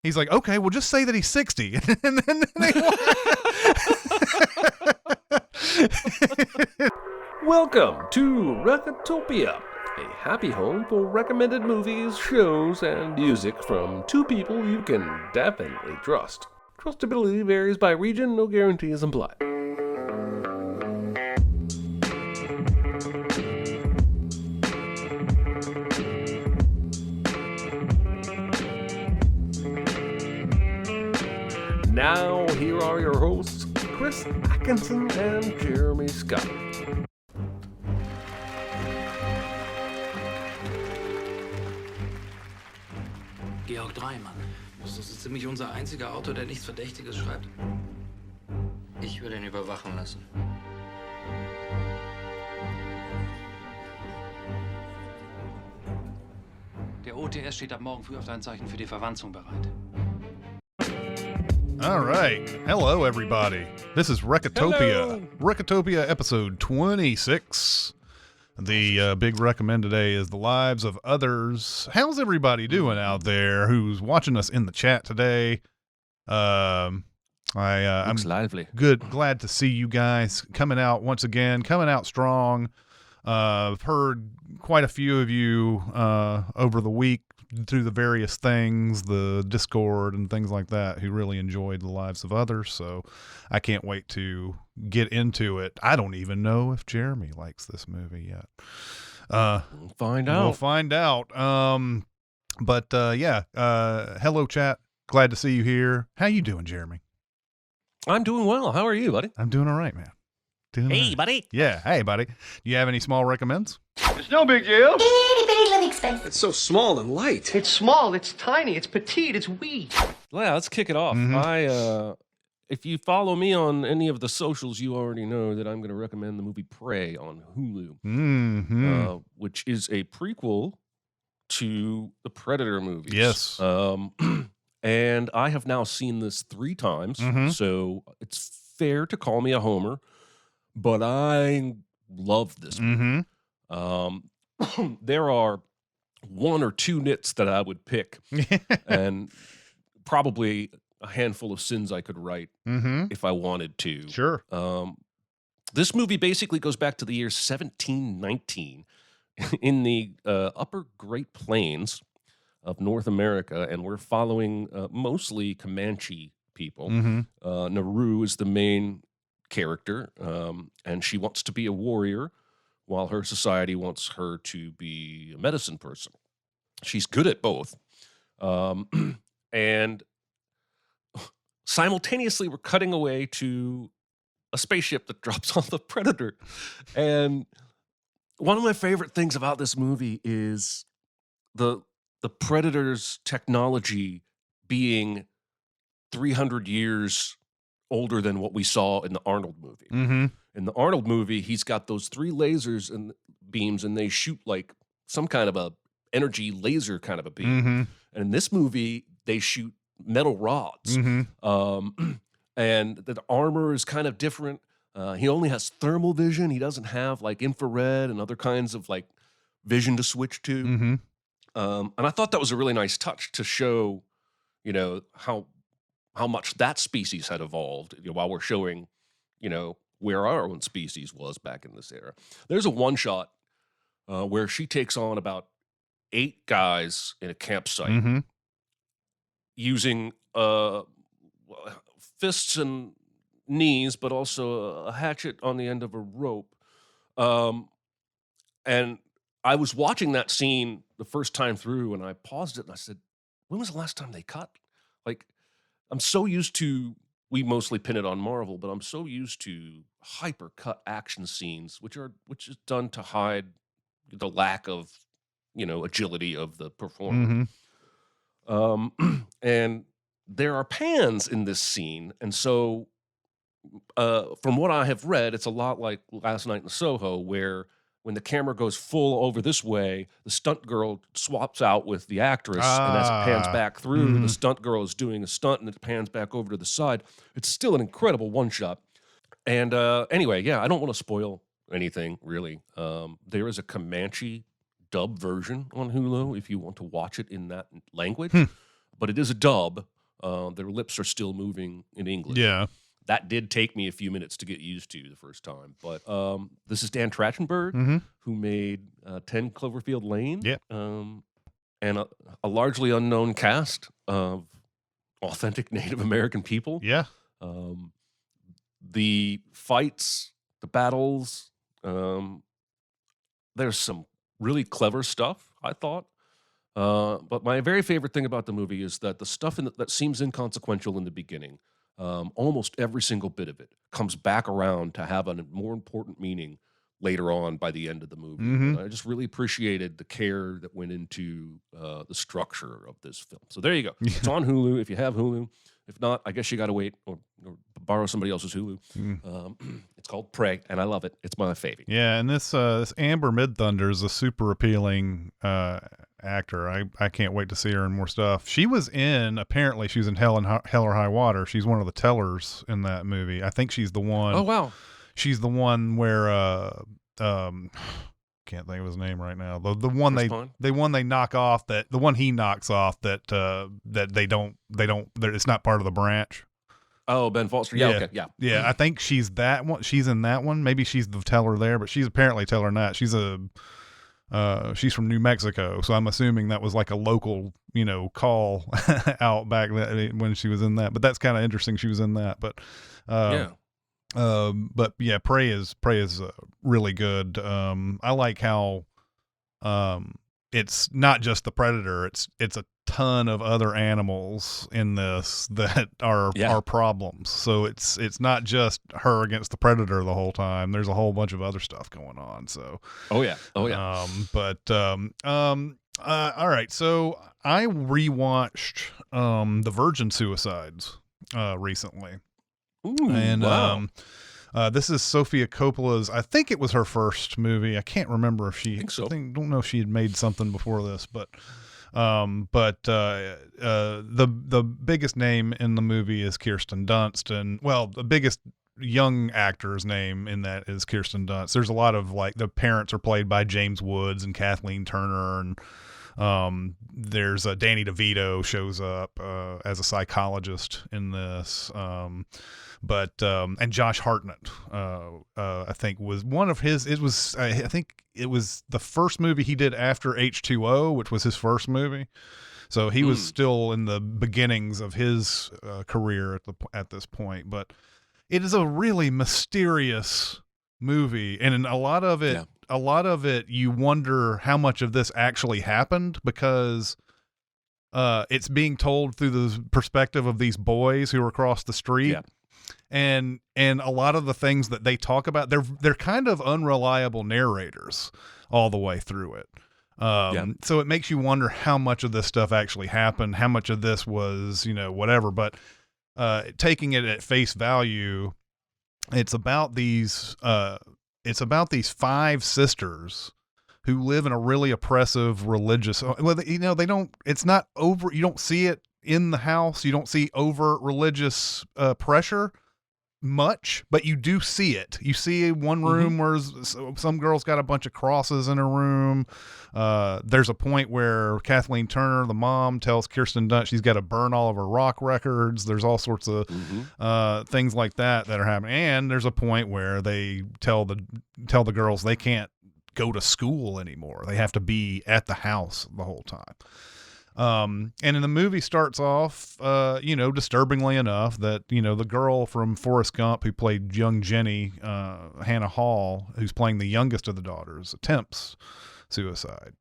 He's like, okay, well, just say that he's 60. And then they Welcome to Recotopia, a happy home for recommended movies, shows, and music from two people you can definitely trust. Trustability varies by region, no guarantees implied. Now, here are your hosts, Chris Atkinson and Jeremy Scott. Georg Dreimann. Das ist so ziemlich unser einziger Autor, der nichts Verdächtiges schreibt. Ich würde ihn überwachen lassen. Der OTS steht ab morgen früh auf dein Zeichen für die Verwanzung bereit. All right. Hello, everybody. This is Recotopia. Hello. Recotopia episode 26. The big recommend today is The Lives of Others. How's everybody doing out there who's watching us in the chat today? I'm lively. good. Glad to see you guys coming out once again, coming out strong. I've heard quite a few of you over the week through the various things, the Discord and things like that, who really enjoyed The Lives of Others. So I can't wait to get into it. I don't even know if Jeremy likes this movie yet. We'll find out. We'll find out. Hello, chat. Glad to see you here. How you doing, Jeremy? I'm doing well. How are you, buddy? I'm doing all right, man. Doing all right. buddy. Yeah, hey, buddy. Do you have any small recommends? It's no big deal. Itty bitty living space. It's so small and light. It's small, it's tiny, it's petite, it's wee. Yeah, let's kick it off. If you follow me on any of the socials, you already know that I'm going to recommend the movie Prey on Hulu, which is a prequel to the Predator movies. Yes. And I have now seen this 3 times, so it's fair to call me a homer, but I love this movie. There are 1 or 2 nits that I would pick, and probably a handful of sins I could write if I wanted to. Sure. This movie basically goes back to the year 1719 in the upper Great Plains of North America, and we're following mostly Comanche people. Naru is the main character, and she wants to be a warrior, while her society wants her to be a medicine person. She's good at both. And simultaneously, we're cutting away to a spaceship that drops off the Predator. And one of my favorite things about this movie is the Predator's technology being 300 years older than what we saw in the Arnold movie. In the Arnold movie, he's got those 3 lasers and beams, and they shoot like some kind of a energy laser kind of a beam. And in this movie, they shoot metal rods. And the armor is kind of different. He only has thermal vision. He doesn't have like infrared and other kinds of like vision to switch to. And I thought that was a really nice touch to show, you know, how much that species had evolved, you know, while we're showing, you know, where our own species was back in this era. There's a one shot where she takes on about 8 guys in a campsite using fists and knees, but also a hatchet on the end of a rope. And I was watching that scene the first time through, and I paused it and I said, when was the last time they cut? Like, I'm so used to, we mostly pin it on Marvel, but I'm so used to hyper cut action scenes, which is done to hide the lack of, you know, agility of the performer. And there are pans in this scene, and so from what I have read, it's a lot like Last Night in Soho, where when the camera goes full over this way, the stunt girl swaps out with the actress, and as it pans back through, the stunt girl is doing a stunt, and it pans back over to the side. It's still an incredible one-shot. And anyway, yeah, I don't want to spoil anything, really. There is a Comanche dub version on Hulu if you want to watch it in that language. but it is a dub. Their lips are still moving in English. Yeah. That did take me a few minutes to get used to the first time. But this is Dan Trachtenberg, Mm-hmm. who made 10 Cloverfield Lane. Yeah. And a largely unknown cast of authentic Native American people. Yeah. The fights, the battles, there's some really clever stuff, I thought. But my very favorite thing about the movie is that the stuff that seems inconsequential in the beginning, almost every single bit of it comes back around to have a more important meaning later on by the end of the movie. Mhm. And I just really appreciated the care that went into the structure of this film. So there you go. It's on Hulu if you have Hulu. If not, I guess you got to wait or borrow somebody else's Hulu. It's called Prey, and I love it. It's my favorite. Yeah, and this Amber Midthunder is a super appealing actor. I can't wait to see her in more stuff. She was in Hell or High Water. She's one of the tellers in that movie. I think she's the one. Oh, wow. She's the one where can't think of his name right now. The one they knock off, that the one he knocks off that they don't it's not part of the branch. Oh, Ben Foster. Yeah, okay, yeah. Yeah, I think she's that one. She's in that one. Maybe she's the teller there, but she's apparently teller in that. She's she's from New Mexico, so I'm assuming that was like a local, call out back when she was in that. But that's kind of interesting. She was in that, but but yeah, Prey is really good. I like how it's not just the predator. It's a ton of other animals in this that are problems. So it's not just her against the predator the whole time. There's a whole bunch of other stuff going on. So all right. So I rewatched The Virgin Suicides recently. Ooh, and wow. This is Sofia Coppola's, I think it was her first movie. I can't remember if she, don't know if she had made something before this, but the biggest name in the movie is Kirsten Dunst, and well, the biggest young actor's name in that is Kirsten Dunst. There's a lot of the parents are played by James Woods and Kathleen Turner, and there's Danny DeVito shows up as a psychologist in this, and Josh Hartnett I think was one of his. I think it was the first movie he did after H2O, which was his first movie. So he was still in the beginnings of his career at this point. But it is a really mysterious movie, and a lot of it. Yeah. A lot of it, you wonder how much of this actually happened, because it's being told through the perspective of these boys who are across the street. Yeah. And a lot of the things that they talk about, they're kind of unreliable narrators all the way through it. So it makes you wonder how much of this stuff actually happened, how much of this was, whatever. But taking it at face value, it's about these 5 sisters who live in a really oppressive religious, they don't, it's not over, you don't see it in the house. You don't see overt religious pressure much, but you do see it. You see one room where some girl's got a bunch of crosses in her room. There's a point where Kathleen Turner, the mom, tells Kirsten Dunst she's got to burn all of her rock records. There's all sorts of things like that are happening. And there's a point where they tell the girls they can't go to school anymore. They have to be at the house the whole time. And in the movie starts off, disturbingly enough that, the girl from Forrest Gump who played young Jenny, Hannah Hall, who's playing the youngest of the daughters, attempts suicide.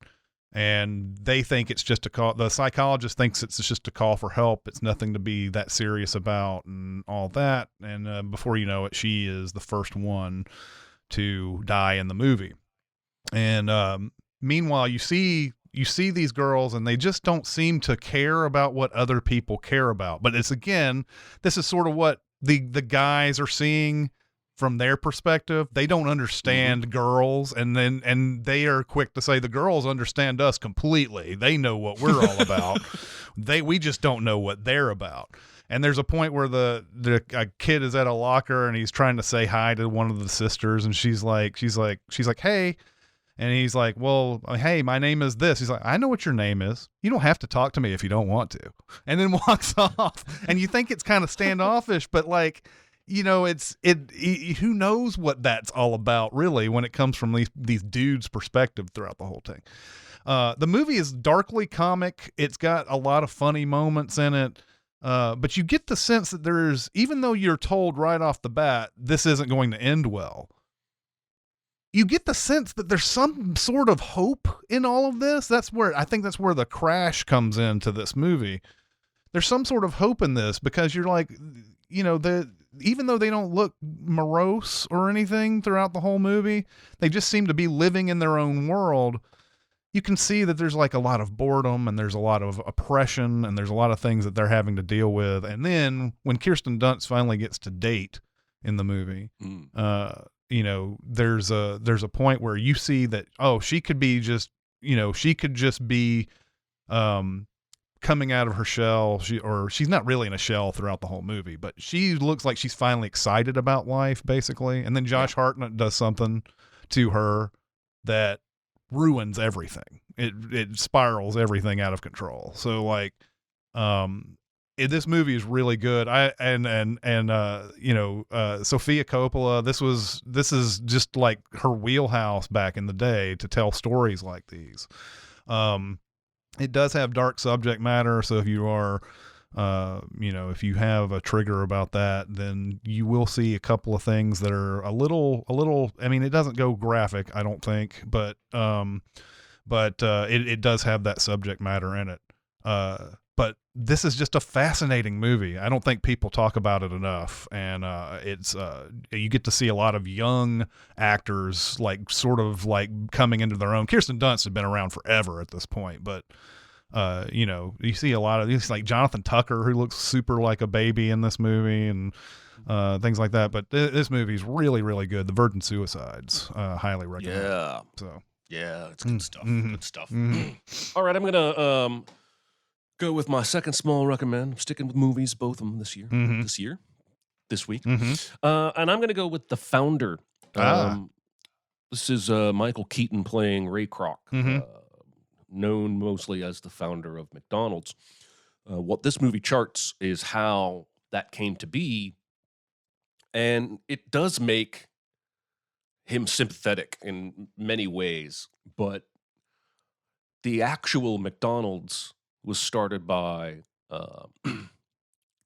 And they think it's just a call. The psychologist thinks it's just a call for help. It's nothing to be that serious about and all that. And before you know it, she is the first one to die in the movie. And meanwhile, you see these girls and they just don't seem to care about what other people care about. But this is sort of what the guys are seeing from their perspective. They don't understand girls, and they are quick to say the girls understand us completely. They know what we're all about. We just don't know what they're about. And there's a point where a kid is at a locker and he's trying to say hi to one of the sisters, and she's like, hey. And he's like, well, hey, my name is this. He's like, I know what your name is. You don't have to talk to me if you don't want to. And then walks off. And you think it's kind of standoffish, but like, you know, who knows what that's all about really when it comes from these dudes' perspective throughout the whole thing. The movie is darkly comic. It's got a lot of funny moments in it. But you get the sense that even though you're told right off the bat, this isn't going to end well, you get the sense that there's some sort of hope in all of this. I think that's where the crash comes into this movie. There's some sort of hope in this because you're like, you know, even though they don't look morose or anything throughout the whole movie, they just seem to be living in their own world. You can see that there's like a lot of boredom and there's a lot of oppression and there's a lot of things that they're having to deal with. And then when Kirsten Dunst finally gets to date in the movie, you know, there's a point where you see that, oh, she could just be, coming out of her shell. She's not really in a shell throughout the whole movie, but she looks like she's finally excited about life basically. And then Josh Hartnett does something to her that ruins everything. It spirals everything out of control. So like, this movie is really good. Sofia Coppola, this is just like her wheelhouse back in the day to tell stories like these. It does have dark subject matter. So if you are, if you have a trigger about that, then you will see a couple of things that are a little, I mean, it doesn't go graphic, I don't think, but it does have that subject matter in it. But this is just a fascinating movie. I don't think people talk about it enough. And you get to see a lot of young actors, like sort of like coming into their own. Kirsten Dunst had been around forever at this point, but you see a lot of these, like Jonathan Tucker, who looks super like a baby in this movie, and things like that. But this movie is really, really good. The Virgin Suicides, highly recommend. Yeah. So yeah, it's good stuff. Good stuff. All right, I'm gonna go with my second small recommend. I'm sticking with movies, both of them this year. This week. And I'm going to go with The Founder. This is Michael Keaton playing Ray Kroc, known mostly as the founder of McDonald's. What this movie charts is how that came to be, and it does make him sympathetic in many ways, but the actual McDonald's was started by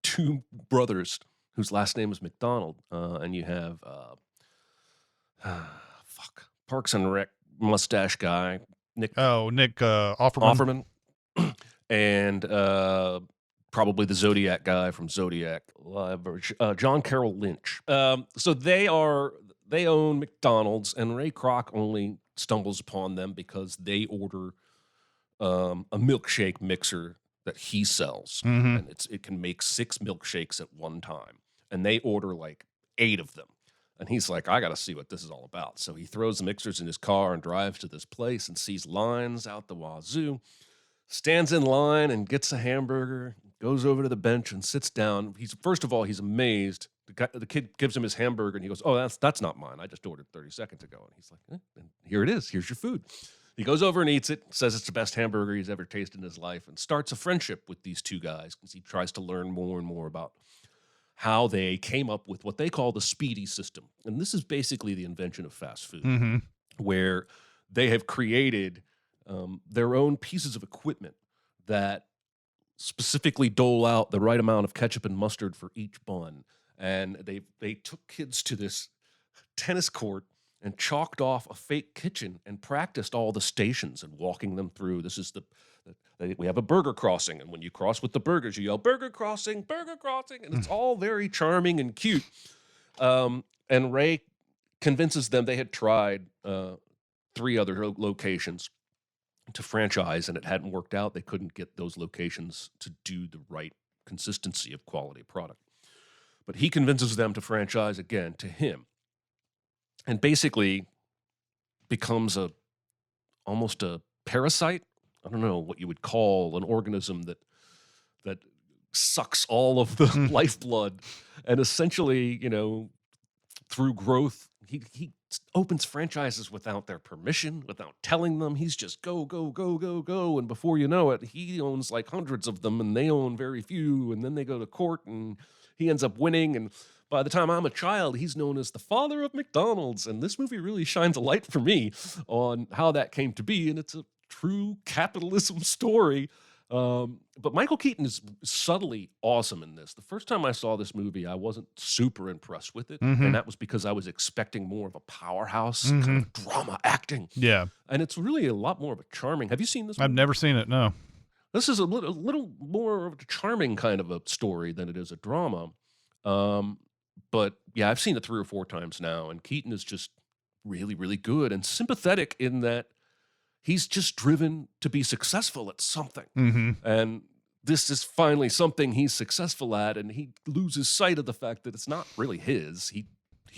two brothers whose last name is McDonald, and you have Parks and Rec mustache guy Nick Offerman, and probably the Zodiac guy from Zodiac, John Carroll Lynch. So they own McDonald's, and Ray Kroc only stumbles upon them because they order a milkshake mixer that he sells, and it can make 6 milkshakes at one time, and they order like 8 of them, and he's like, I gotta see what this is all about. So he throws the mixers in his car and drives to this place and sees lines out the wazoo, stands in line and gets a hamburger, goes over to the bench and sits down. He's amazed. The kid gives him his hamburger and he goes, oh, that's not mine, I just ordered 30 seconds ago. And he's like, and here it is, here's your food. He goes over and eats it, says it's the best hamburger he's ever tasted in his life, and starts a friendship with these two guys because he tries to learn more and more about how they came up with what they call the Speedy system. And this is basically the invention of fast food, where they have created their own pieces of equipment that specifically dole out the right amount of ketchup and mustard for each bun. And they took kids to this tennis court and chalked off a fake kitchen and practiced all the stations and walking them through. This is we have a burger crossing, and when you cross with the burgers, you yell, burger crossing, and it's all very charming and cute. And Ray convinces them they had tried 3 other locations to franchise, and it hadn't worked out. They couldn't get those locations to do the right consistency of quality product. But he convinces them to franchise again to him, and basically becomes almost a parasite. I don't know what you would call an organism that sucks all of the lifeblood and essentially, through growth, he opens franchises without their permission, without telling them. He's just go, go, go, go, go. And before you know it, he owns like hundreds of them and they own very few. And then they go to court and he ends up winning. And by the time I'm a child, he's known as the father of McDonald's. And this movie really shines a light for me on how that came to be. And it's a true capitalism story. But Michael Keaton is subtly awesome in this. The first time I saw this movie, I wasn't super impressed with it. And that was because I was expecting more of a powerhouse kind of drama acting. Yeah. And it's really a lot more of a charming. Have you seen this movie? I've never seen it, no. This is a little more of a charming kind of a story than it is a drama. But yeah, I've seen it 3 or 4 times now, and Keaton is just really, really good and sympathetic in that he's just driven to be successful at something. And this is finally something he's successful at, and he loses sight of the fact that it's not really his. He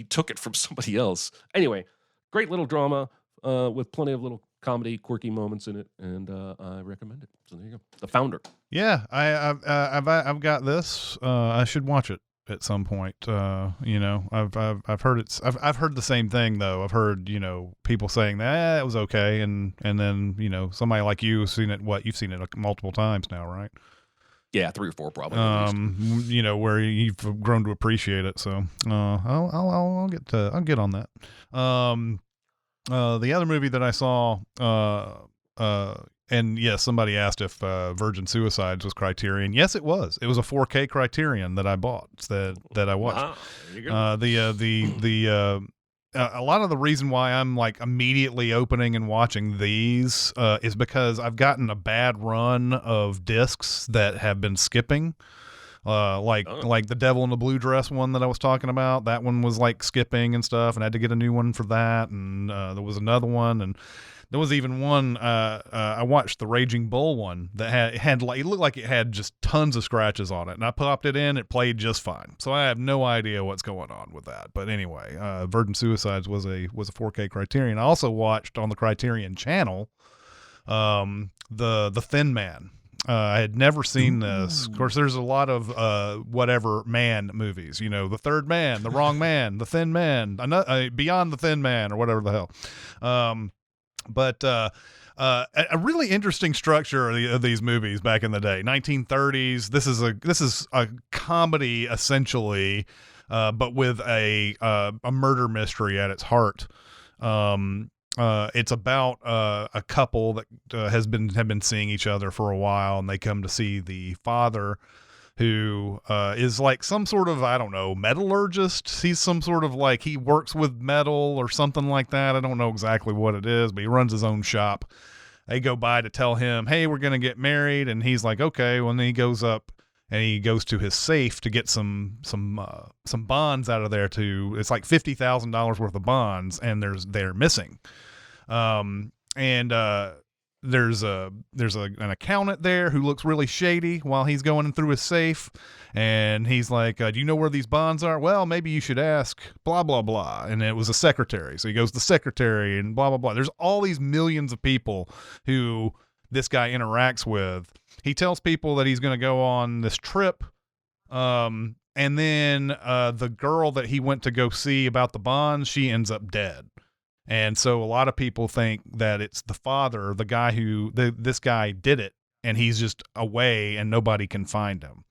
took it from somebody else. Anyway, great little drama with plenty of little comedy, quirky moments in it, and I recommend it. So there you go. The Founder. Yeah, I've got this. I should watch it at some point. You know, I've heard I've heard the same thing though. I've heard, you know, people saying that it was okay, and then, you know, somebody like you has seen it. You've seen it multiple times now, right? Yeah, 3 or 4 probably. At least. You know, where you've grown to appreciate it. So I'll get on that. The other movie that I saw, and yes, somebody asked if Virgin Suicides was Criterion. Yes, it was. It was a 4K Criterion that I bought, that I watched. Wow, there you go. A lot of the reason why I'm like immediately opening and watching these is because I've gotten a bad run of discs that have been skipping. Like the Devil in the Blue Dress one that I was talking about. That one was like skipping and stuff, and I had to get a new one for that. And there was another one, and there was even one. I watched the Raging Bull one that had like, it looked like it had just tons of scratches on it, and I popped it in. It played just fine. So I have no idea what's going on with that. But anyway, Virgin Suicides was a 4K Criterion. I also watched on the Criterion channel, the Thin Man. I had never seen this. Of course, there's a lot of whatever man movies. You know, The Third Man, The Wrong Man, The Thin Man, Beyond the Thin Man, or whatever the hell. But a really interesting structure of these movies back in the day, 1930s. This is a comedy essentially, but with a murder mystery at its heart. It's about a couple that have been seeing each other for a while, and they come to see the father, who is like some sort of, I don't know, metallurgist. He's some sort of like, he works with metal or something like that. I don't know exactly what it is, but he runs his own shop. They go by to tell him, hey, we're going to get married. And he's like, okay. Well, then he goes up and he goes to his safe to get some bonds out of there it's like $50,000 worth of bonds, and they're missing. There's an accountant there who looks really shady while he's going through his safe, and he's like, do you know where these bonds are? Well, maybe you should ask blah, blah, blah. And it was a secretary. So he goes to the secretary and blah, blah, blah. There's all these millions of people who this guy interacts with. He tells people that he's going to go on this trip. And then, the girl that he went to go see about the bonds, she ends up dead. And so a lot of people think that it's the father, the guy this guy did it, and he's just away and nobody can find him.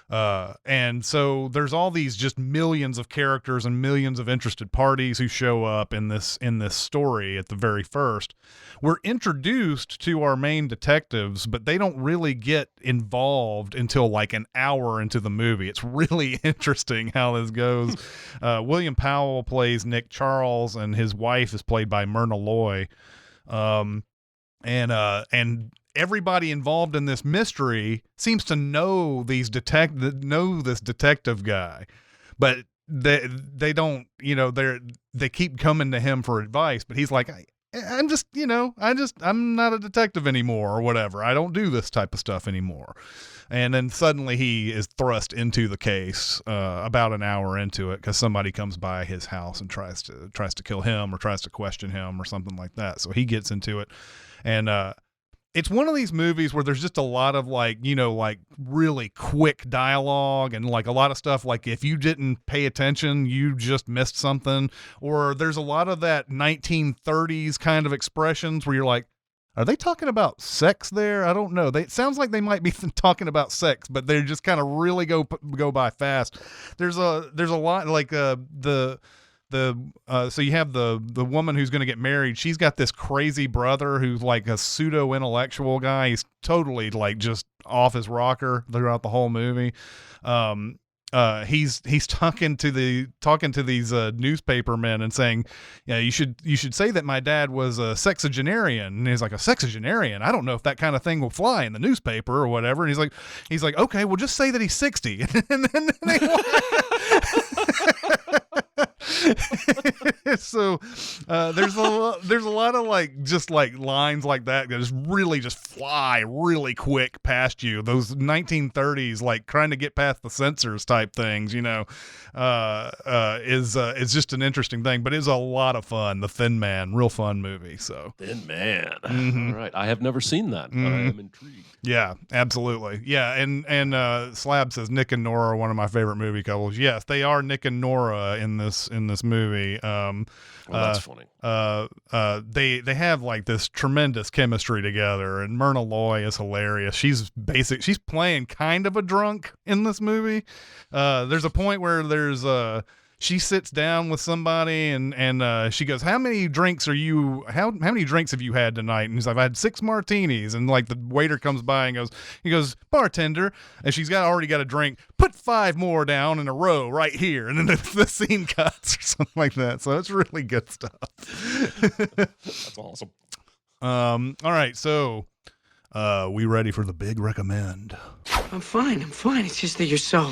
And so there's all these just millions of characters and millions of interested parties who show up in this story at the very first. We're introduced to our main detectives, but they don't really get involved until like an hour into the movie. It's really interesting how this goes. William Powell plays Nick Charles, and his wife is played by Myrna Loy. And everybody involved in this mystery seems to know this detective guy, but they don't, you know, they keep coming to him for advice, but he's like, I'm not a detective anymore, or whatever. I don't do this type of stuff anymore. And then suddenly he is thrust into the case about an hour into it, because somebody comes by his house and tries to kill him or tries to question him or something like that. So he gets into it, and it's one of these movies where there's just a lot of like, like really quick dialogue and like a lot of stuff. Like if you didn't pay attention, you just missed something. Or there's a lot of that 1930s kind of expressions where you're like, are they talking about sex there? I don't know. It sounds like they might be talking about sex, but they just kind of really go by fast. There's a lot like so you have the woman who's going to get married. She's got this crazy brother who's like a pseudo intellectual guy. He's totally like just off his rocker throughout the whole movie. He's talking to these newspaper men and saying, yeah, you should say that my dad was a sexagenarian. And he's like, a sexagenarian? I don't know if that kind of thing will fly in the newspaper or whatever. And he's like, okay, well, just say that he's 60. And then they so there's a lot of like just like lines like that just really just fly really quick past you. Those 1930s like trying to get past the censors type things, is just an interesting thing, but it's a lot of fun. The Thin Man, real fun movie. So Thin Man. Mm-hmm. All right, I have never seen that. But I am intrigued. Yeah, absolutely. Yeah, and Slab says Nick and Nora are one of my favorite movie couples. Yes, they are Nick and Nora in this movie. That's funny. They have like this tremendous chemistry together, and Myrna Loy is hilarious. She's playing kind of a drunk in this movie. There's a point where she sits down with somebody and she goes, how many drinks have you had tonight? And he's like, I've had 6 martinis. And like the waiter comes by and he goes, bartender. And she's already got a drink. Put 5 more down in a row right here. And then the scene cuts or something like that. So it's really good stuff. That's awesome. All right. So, we ready for the big recommend? I'm fine. It's just that you're so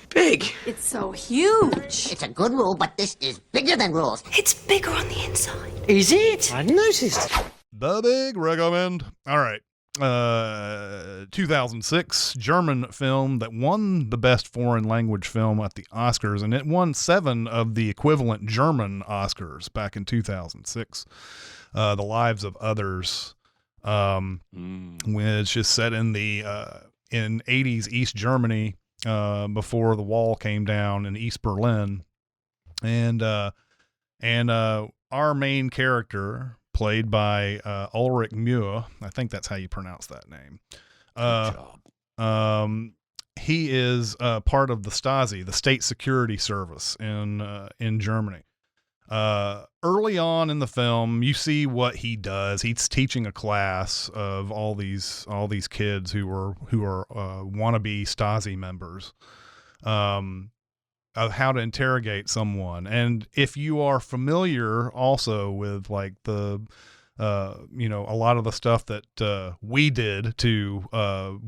big. It's so huge. It's a good rule, but this is bigger than rules. It's bigger on the inside. Is it? I noticed. The big recommend. All right. 2006 German film that won the best foreign language film at the Oscars, and it won 7 of the equivalent German Oscars back in 2006. The Lives of Others, which is set in the in 80s East Germany, before the wall came down in East Berlin, and our main character, played by Ulrich Muir, I think that's how you pronounce that name. Good job. He is part of the Stasi, the State Security Service in Germany. Early on in the film, you see what he does. He's teaching a class of all these kids who are wannabe Stasi members, of how to interrogate someone. And if you are familiar also with like a lot of the stuff that we did to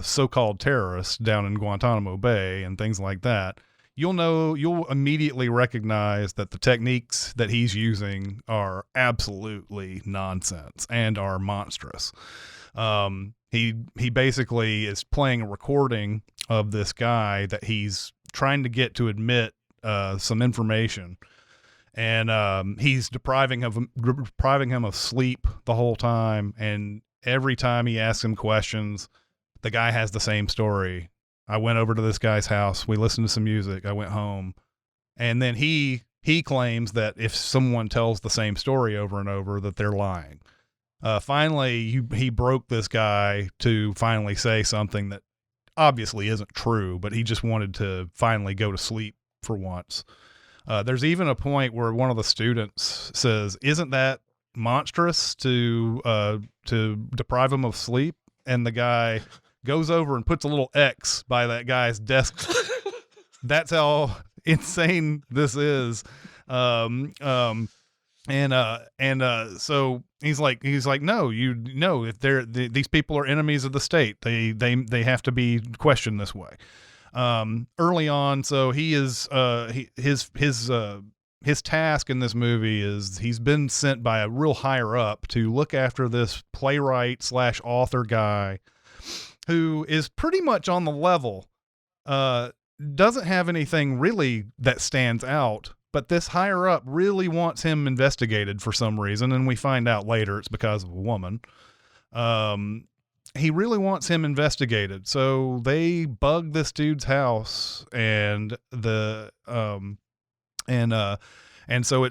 so-called terrorists down in Guantanamo Bay and things like that, you'll immediately recognize that the techniques that he's using are absolutely nonsense and are monstrous. He basically is playing a recording of this guy that he's trying to get to admit some information, and he's depriving him of sleep the whole time. And every time he asks him questions, the guy has the same story. I went over to this guy's house. We listened to some music. I went home. And then he claims that if someone tells the same story over and over, that they're lying. Finally, he broke this guy to finally say something that obviously isn't true, but he just wanted to finally go to sleep for once. There's even a point where one of the students says, "Isn't that monstrous to deprive him of sleep?" And the guy goes over and puts a little X by that guy's desk. That's how insane this is. So he's like, no, if these people are enemies of the state, they have to be questioned this way. Early on, so he is, his task in this movie is he's been sent by a real higher up to look after this playwright / author guy who is pretty much on the level, doesn't have anything really that stands out, but this higher up really wants him investigated for some reason, and we find out later it's because of a woman. he really wants him investigated. So they bug this dude's house, and so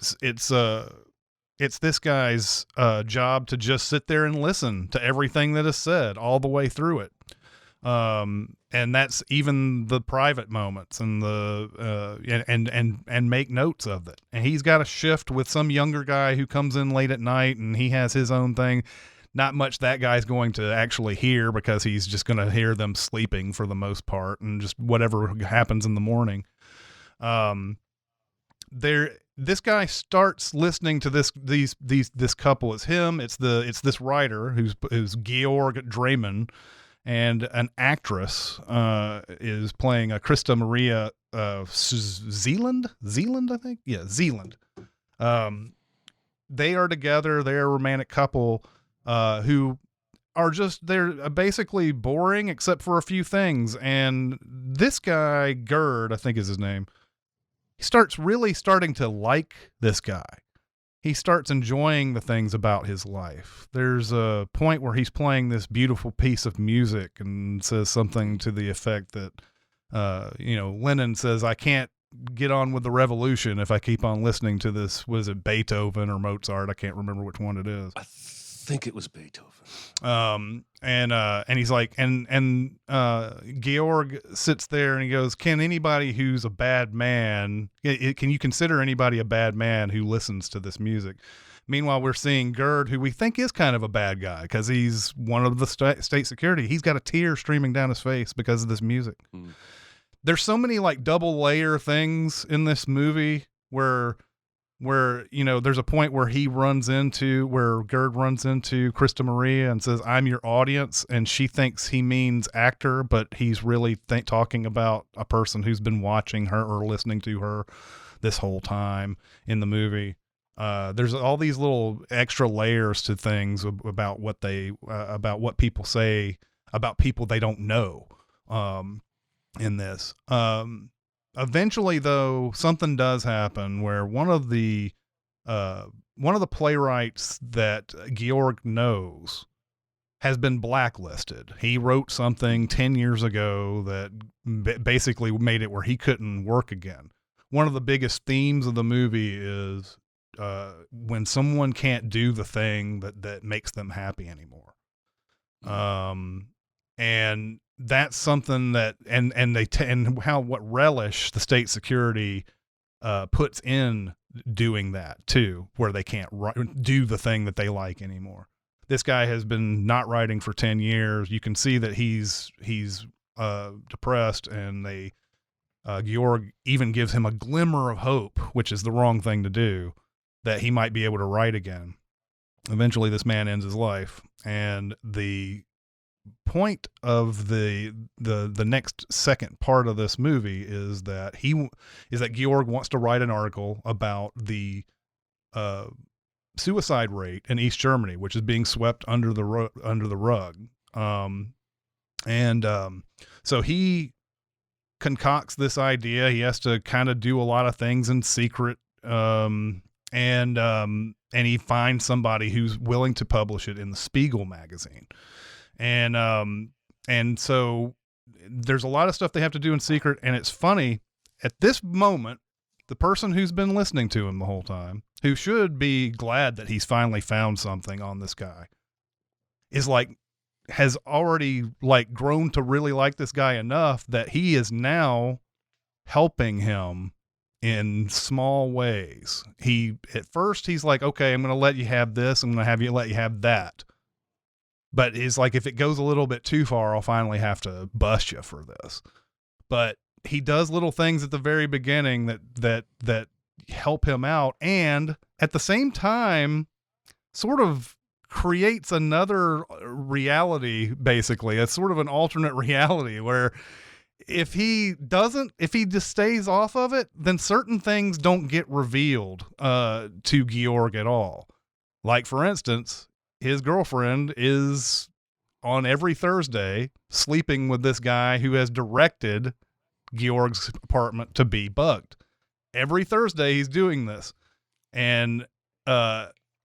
it's this guy's job to just sit there and listen to everything that is said all the way through it. And that's even the private moments and and make notes of it. And he's got a shift with some younger guy who comes in late at night, and he has his own thing. Not much that guy's going to actually hear, because he's just going to hear them sleeping for the most part, and just whatever happens in the morning. This guy starts listening to this couple. It's him. It's this writer who's Georg Draymond, and an actress is playing a Krista Maria Zealand, I think. Yeah, Zealand. They are together. They're a romantic couple who are they're basically boring except for a few things. And this guy, Gerd, I think is his name, he starting to like this guy. He starts enjoying the things about his life. There's a point where he's playing this beautiful piece of music and says something to the effect that, Lennon says, I can't get on with the revolution if I keep on listening to this. Was it Beethoven or Mozart? I can't remember which one it is. I think it was Beethoven. And he's like, and Georg sits there and he goes, can anybody who's a bad man, can you consider anybody a bad man who listens to this music? Meanwhile, we're seeing Gerd, who we think is kind of a bad guy because he's one of the state security. He's got a tear streaming down his face because of this music. There's so many like double layer things in this movie where there's a point where Gerd runs into Krista Maria and says, I'm your audience. And she thinks he means actor, but he's really talking about a person who's been watching her or listening to her this whole time in the movie. There's all these little extra layers to things about what people say about people they don't know, in this. Eventually, though, something does happen where one of the playwrights that Georg knows has been blacklisted. He wrote something 10 years ago that basically made it where he couldn't work again. One of the biggest themes of the movie is when someone can't do the thing that makes them happy anymore. And that's something that, what relish the state security puts in doing that too, where they can't do the thing that they like anymore. This guy has been not writing for 10 years. You can see that he's depressed, and Georg even gives him a glimmer of hope, which is the wrong thing to do, that he might be able to write again. Eventually this man ends his life, and the point of the next second part of this movie is that Georg wants to write an article about the suicide rate in East Germany, which is being swept under the rug. So he concocts this idea. He has to kind of do a lot of things in secret, and he finds somebody who's willing to publish it in the Spiegel magazine. And so there's a lot of stuff they have to do in secret. And it's funny, at this moment, the person who's been listening to him the whole time, who should be glad that he's finally found something on this guy, has already grown to really like this guy enough that he is now helping him in small ways. At first he's like, okay, I'm going to let you have this. I'm going to let you have that. But it's like, if it goes a little bit too far, I'll finally have to bust you for this. But he does little things at the very beginning that help him out. And at the same time, sort of creates another reality, basically. It's sort of an alternate reality where if he just stays off of it, then certain things don't get revealed to Georg at all. Like, for instance, his girlfriend is on every Thursday sleeping with this guy who has directed Georg's apartment to be bugged. Every Thursday he's doing this. And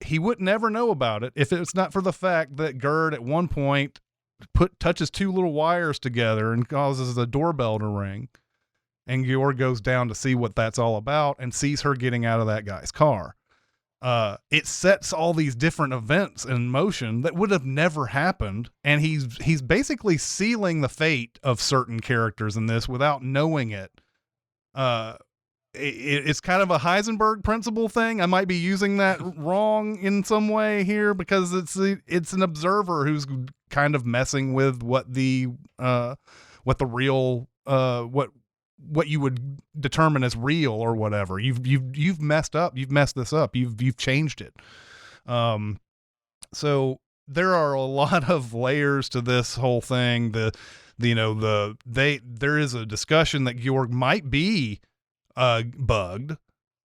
he would never know about it if it's not for the fact that Gerd at one point touches two little wires together and causes the doorbell to ring. And Georg goes down to see what that's all about and sees her getting out of that guy's car. It sets all these different events in motion that would have never happened. And he's basically sealing the fate of certain characters in this without knowing it. It's kind of a Heisenberg principle thing. I might be using that wrong in some way here because it's an observer who's kind of messing with what you would determine as real or whatever. You've messed up. You've messed this up. You've changed it. So there are a lot of layers to this whole thing. There is a discussion that Georg might be bugged,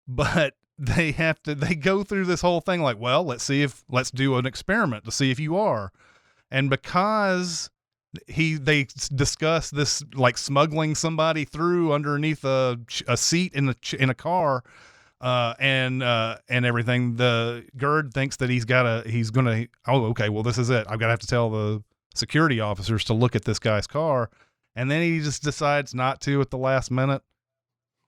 but they go through this whole thing like, well, let's do an experiment to see if you are. And because they discuss this, like smuggling somebody through underneath a seat in a car, and everything, the Gerd thinks that he's gonna, oh, okay, well, this is it. I've got to have to tell the security officers to look at this guy's car. And then he just decides not to at the last minute.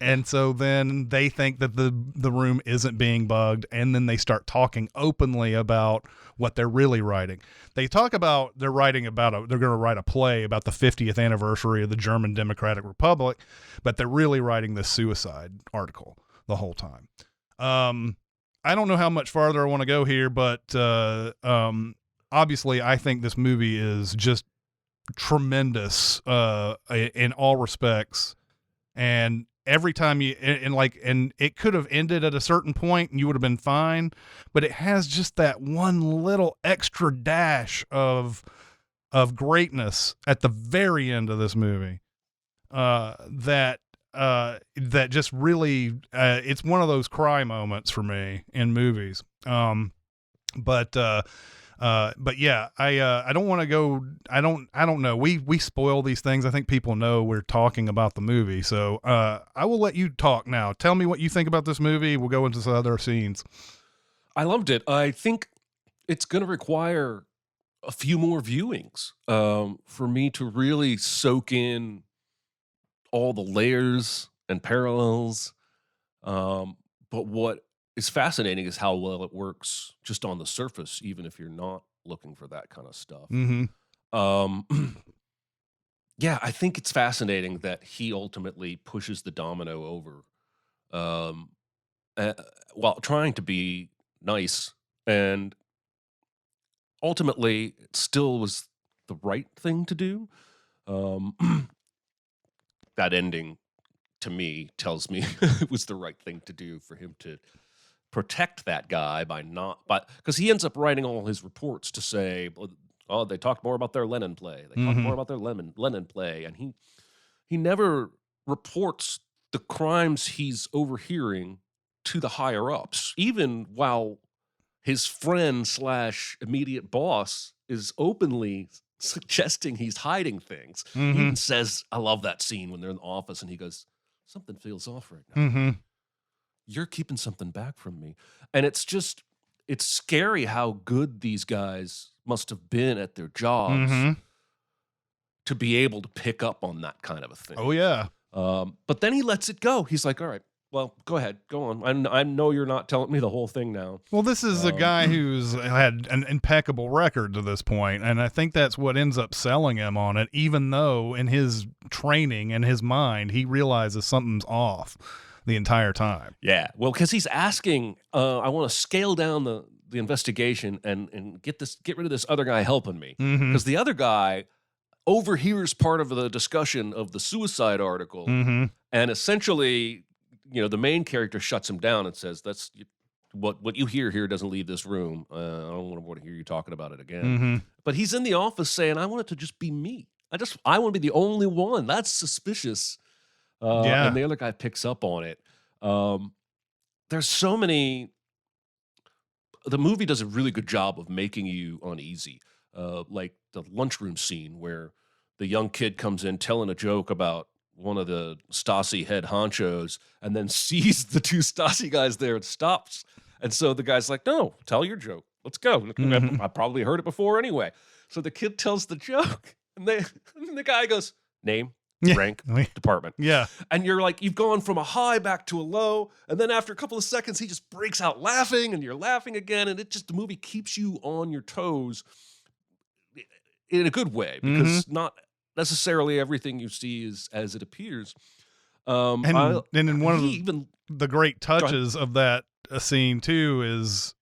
And so then they think that the room isn't being bugged, and then they start talking openly about what they're really writing. They talk about they're going to write a play about the 50th anniversary of the German Democratic Republic, but they're really writing this suicide article the whole time. I don't know how much farther I want to go here, but obviously I think this movie is just tremendous in all respects, and every time and it could have ended at a certain point and you would have been fine, but it has just that one little extra dash of greatness at the very end of this movie. That just really, it's one of those cry moments for me in movies. But yeah, I don't want to go. I don't know. We spoil these things. I think people know we're talking about the movie. So, I will let you talk now. Tell me what you think about this movie. We'll go into some other scenes. I loved it. I think it's going to require a few more viewings, for me to really soak in all the layers and parallels. But what is fascinating is how well it works just on the surface, even if you're not looking for that kind of stuff. Mm-hmm. Yeah, I think it's fascinating that he ultimately pushes the domino over, while trying to be nice, and ultimately it still was the right thing to do. That ending, to me, tells me it was the right thing to do for him to protect that guy because he ends up writing all his reports to say, oh, they talked more about their Lenin play. They talked more about their Lenin play. And he never reports the crimes he's overhearing to the higher ups, even while his friend / immediate boss is openly suggesting he's hiding things. He even says, I love that scene when they're in the office and he goes, something feels off right now. Mm-hmm. You're keeping something back from me. And it's scary how good these guys must have been at their jobs to be able to pick up on that kind of a thing. Oh, yeah. But then he lets it go. He's like, all right, well, go ahead. Go on. I know you're not telling me the whole thing now. Well, this is a guy who's had an impeccable record to this point, and I think that's what ends up selling him on it, even though in his training and his mind, he realizes something's off the entire time. Yeah, well, because he's asking, I want to scale down the investigation and get rid of this other guy helping me. Because the other guy overhears part of the discussion of the suicide article, and essentially, the main character shuts him down and says, "That's what you hear here doesn't leave this room. I don't want to hear you talking about it again." But he's in the office saying, "I want it to just be me. I want to be the only one." That's suspicious. And the other guy picks up on it. There's so many. The movie does a really good job of making you uneasy. Like the lunchroom scene where the young kid comes in telling a joke about one of the Stasi head honchos and then sees the two Stasi guys there and stops And so the guy's like, no, tell your joke. Let's go. I probably heard it before anyway. So the kid tells the joke, and the guy goes, name, rank, department. Yeah. And you're like, you've gone from a high back to a low, and then after a couple of seconds, he just breaks out laughing, and you're laughing again, and the movie keeps you on your toes in a good way, because not necessarily everything you see is as it appears. And then one of the great touches of that scene too is,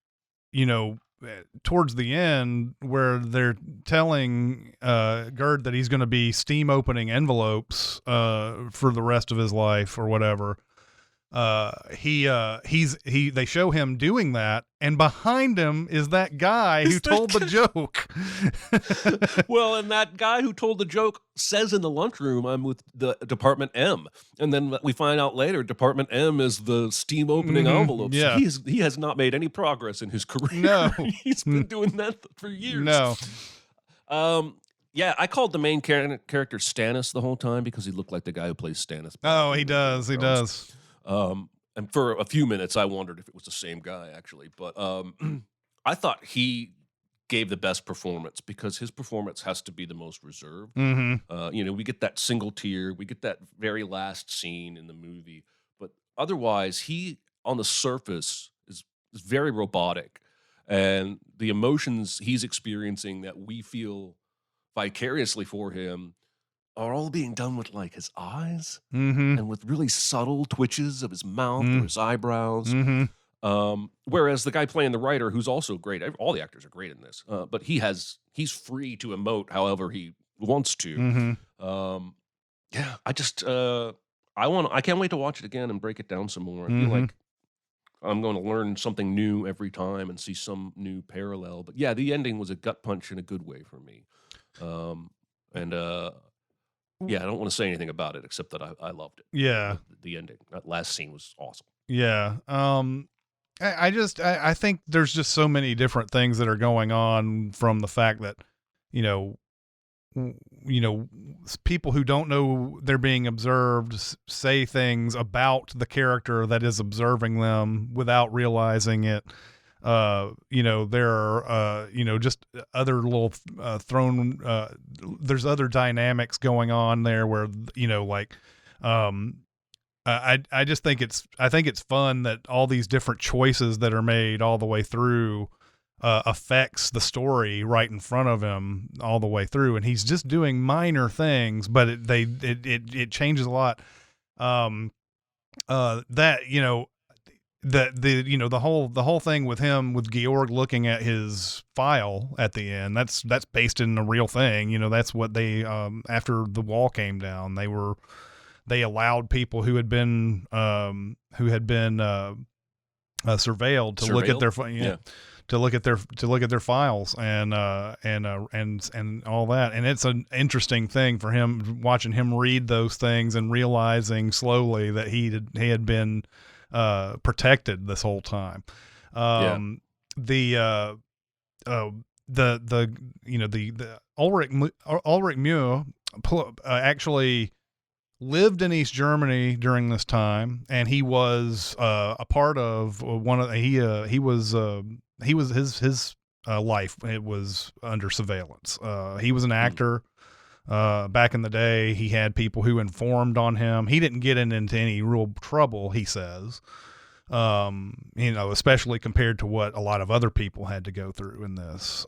towards the end where they're telling Gerd that he's going to be steam opening envelopes for the rest of his life or whatever. They show him doing that, and behind him is that guy who told the joke. Well, and that guy who told the joke says in the lunchroom, I'm with the Department M. And then we find out later, Department M is the steam opening envelopes. Yeah. He has not made any progress in his career. No. He's been doing that for years. No. Yeah, I called the main character Stannis the whole time because he looked like the guy who plays Stannis. Oh, he does. He does. And for a few minutes, I wondered if it was the same guy, actually. But I thought he gave the best performance because his performance has to be the most reserved. We get that single tear. We get that very last scene in the movie. But otherwise, he, on the surface, is very robotic. And the emotions he's experiencing that we feel vicariously for him are all being done with like his eyes and with really subtle twitches of his mouth or his eyebrows. Whereas the guy playing the writer, who's also great, all the actors are great in this, but he's free to emote however he wants to. Yeah, I can't wait to watch it again and break it down some more. I feel like I'm going to learn something new every time and see some new parallel. But yeah, the ending was a gut punch in a good way for me. Yeah, I don't want to say anything about it except that I loved it. Yeah. The ending. That last scene was awesome. Yeah. I think there's just so many different things that are going on from the fact that, people who don't know they're being observed say things about the character that is observing them without realizing it. There are, just other little there's other dynamics going on there where, I just think it's fun that all these different choices that are made all the way through affects the story right in front of him all the way through, and he's just doing minor things, but it changes a lot. The whole thing with him, with Georg looking at his file at the end, that's based in a real thing. That's what they after the wall came down, they allowed people who had been surveilled to look at their to look at their files and all that. And it's an interesting thing for him, watching him read those things and realizing slowly that he had been protected this whole time. The Ulrich Muir actually lived in East Germany during this time, and he was a part of one of his life. It was under surveillance. He was an actor. Back in the day, he had people who informed on him. He didn't get into any real trouble, he says, especially compared to what a lot of other people had to go through in this,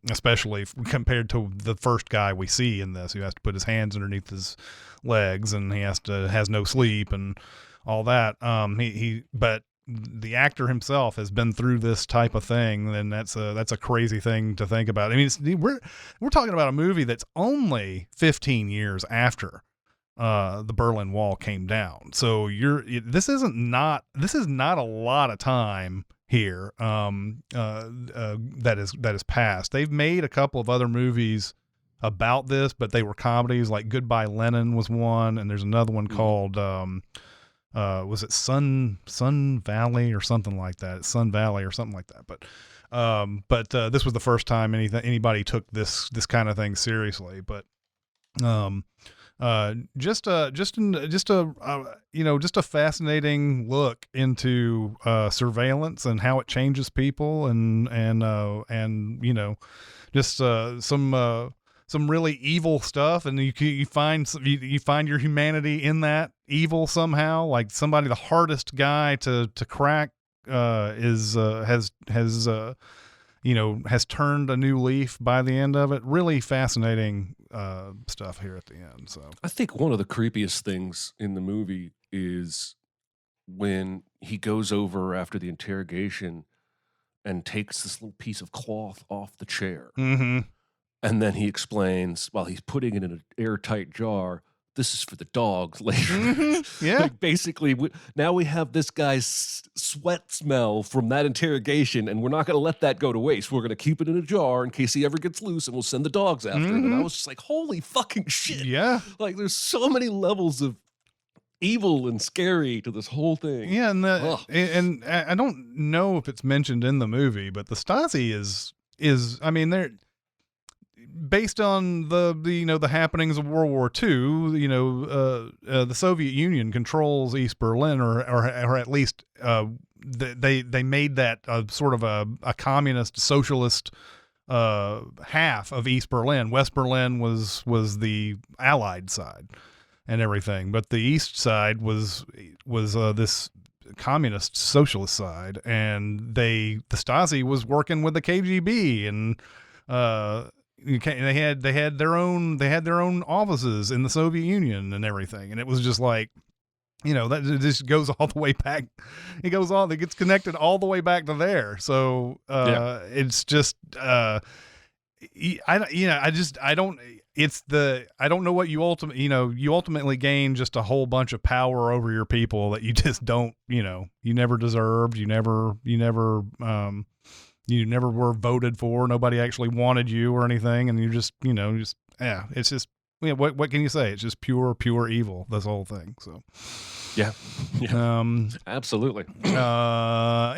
especially compared to the first guy we see in this, who has to put his hands underneath his legs, and he has no sleep and all that. But the actor himself has been through this type of thing, and that's a crazy thing to think about. I mean, we're talking about a movie that's only 15 years after the Berlin Wall came down. So this is not a lot of time here that is passed. They've made a couple of other movies about this, but they were comedies. Like Goodbye Lenin was one, and there's another one called was it Sun Valley or something like that? Sun Valley or something like that. But this was the first time anybody took this kind of thing seriously. But just a fascinating look into surveillance and how it changes people, and just some really evil stuff, and you find your humanity in that evil somehow. Like somebody, the hardest guy to crack has turned a new leaf by the end of it. Really fascinating stuff here at the end. So I think one of the creepiest things in the movie is when he goes over after the interrogation and takes this little piece of cloth off the chair. Mm-hmm. And then he explains, while he's putting it in an airtight jar, this is for the dogs later. Mm-hmm. Yeah. Like basically, now we have this guy's sweat smell from that interrogation, and we're not going to let that go to waste. We're going to keep it in a jar in case he ever gets loose, and we'll send the dogs after him. And I was just like, holy fucking shit. Yeah. Like there's so many levels of evil and scary to this whole thing. Yeah, and I don't know if it's mentioned in the movie, but the Stasi is I mean, they're based on the happenings of World War II. The Soviet Union controls East Berlin, or at least they made that sort of a communist socialist half of East Berlin. West Berlin was the Allied side and everything, but the East side was this communist socialist side, and the Stasi was working with the KGB, and they had their own offices in the Soviet Union and everything, and it was just like, that just goes all the way back. It gets connected all the way back to there. So it's just I don't know what you ultimately gain just a whole bunch of power over your people that you just don't, you never deserved. You never were voted for. Nobody actually wanted you or anything. And you're just, it's just, what can you say? It's just pure evil, this whole thing. So yeah. Absolutely.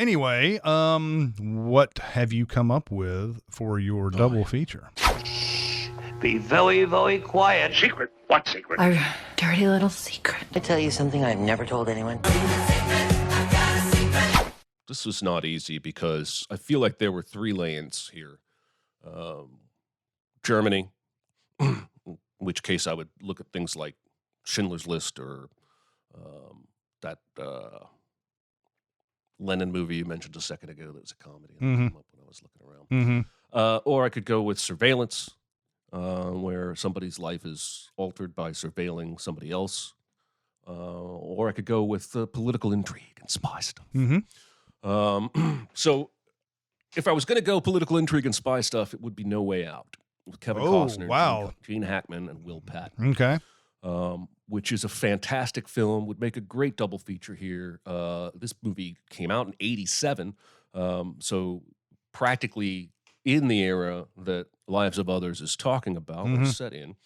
Anyway, what have you come up with for your double feature? Be very, very quiet. Secret? What secret? Our dirty little secret. I tell you something I've never told anyone. This was not easy because I feel like there were 3 lanes here. Germany, in which case I would look at things like Schindler's List or that Lennon movie you mentioned a second ago that was a comedy. That came up when I was looking around. Mm-hmm. Or I could go with surveillance, where somebody's life is altered by surveilling somebody else. Or I could go with political intrigue and spy stuff. Mm-hmm. So if I was going to go political intrigue and spy stuff, it would be No Way Out with Kevin Costner, wow. Gene Hackman, and Will Patton. Okay. Which is a fantastic film, would make a great double feature here. This movie came out in 1987, so practically in the era that Lives of Others is talking about, or set in.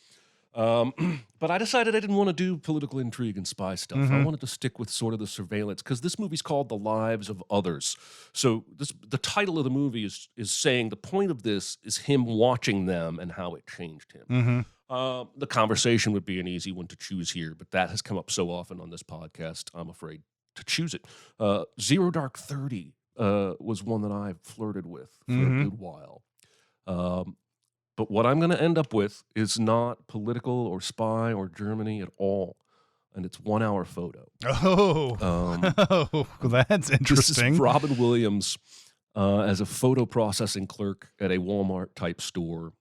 But I decided I didn't want to do political intrigue and spy stuff. I wanted to stick with sort of the surveillance, because this movie's called The Lives of Others. So the title of the movie is saying the point of this is him watching them and how it changed him. The conversation would be an easy one to choose here, but that has come up so often on this podcast, I'm afraid to choose it. Zero Dark 30 was one that I flirted with for a good while. But what I'm going to end up with is not political or spy or Germany at all. And it's 1 hour photo. Oh, that's interesting. This is Robin Williams as a photo processing clerk at a Walmart type store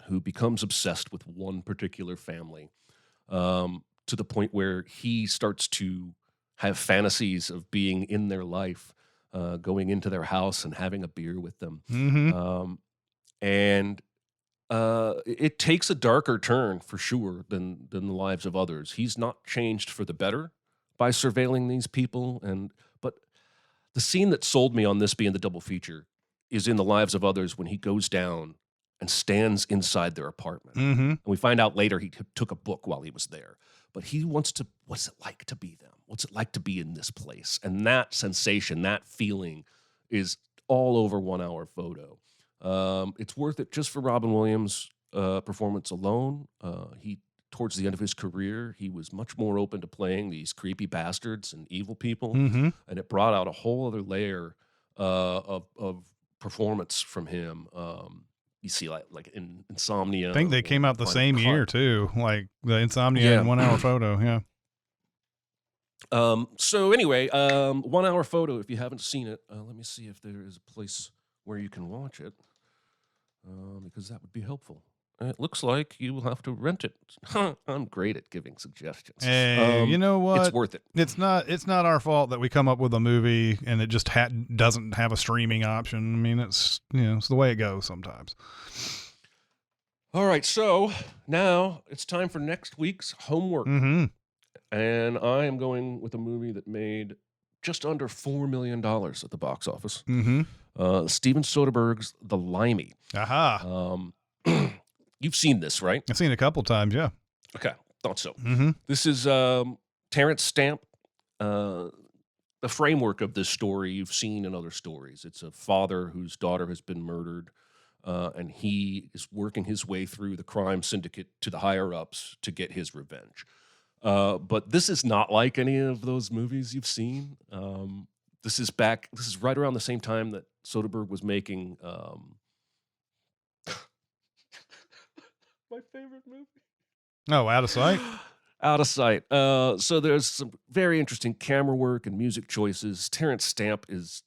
who becomes obsessed with one particular family to the point where he starts to have fantasies of being in their life, going into their house and having a beer with them. And it takes a darker turn for sure than the Lives of Others. He's not changed for the better by surveilling these people, but the scene that sold me on this being the double feature is in The Lives of Others when he goes down and stands inside their apartment. And we find out later he took a book while he was there. But he wants to, what's it like to be them? What's it like to be in this place? And that sensation, that feeling is all over 1 hour photo. It's worth it just for Robin Williams' performance alone. He towards the end of his career, he was much more open to playing these creepy bastards and evil people, Mm-hmm. and it brought out a whole other layer of performance from him. You see, like in Insomnia. I think they came out the same year too, like the Insomnia and 1 Hour Photo. Yeah. So anyway, 1 Hour Photo. If you haven't seen it, let me see if there is a place where you can watch it, because that would be helpful. It looks like you will have to rent it. I'm great at giving suggestions. Hey, you know what? It's worth it. It's not our fault that we come up with a movie and it just doesn't have a streaming option. I mean, it's it's the way it goes sometimes. All right, so now it's time for next week's homework. Mm-hmm. And I am going with a movie that made just under $4 million at the box office. Mm-hmm. Steven Soderbergh's The Limey. Aha. You've seen this, right? I've seen it a couple times, yeah. Okay, thought so. Mm-hmm. This is Terrence Stamp. The framework of this story you've seen in other stories. It's a father whose daughter has been murdered, and he is working his way through the crime syndicate to the higher-ups to get his revenge. But this is not like any of those movies you've seen. This is right around the same time that Soderbergh was making my favorite movie. Oh, Out of Sight? Out of Sight. So there's some very interesting camera work and music choices. Terrence Stamp is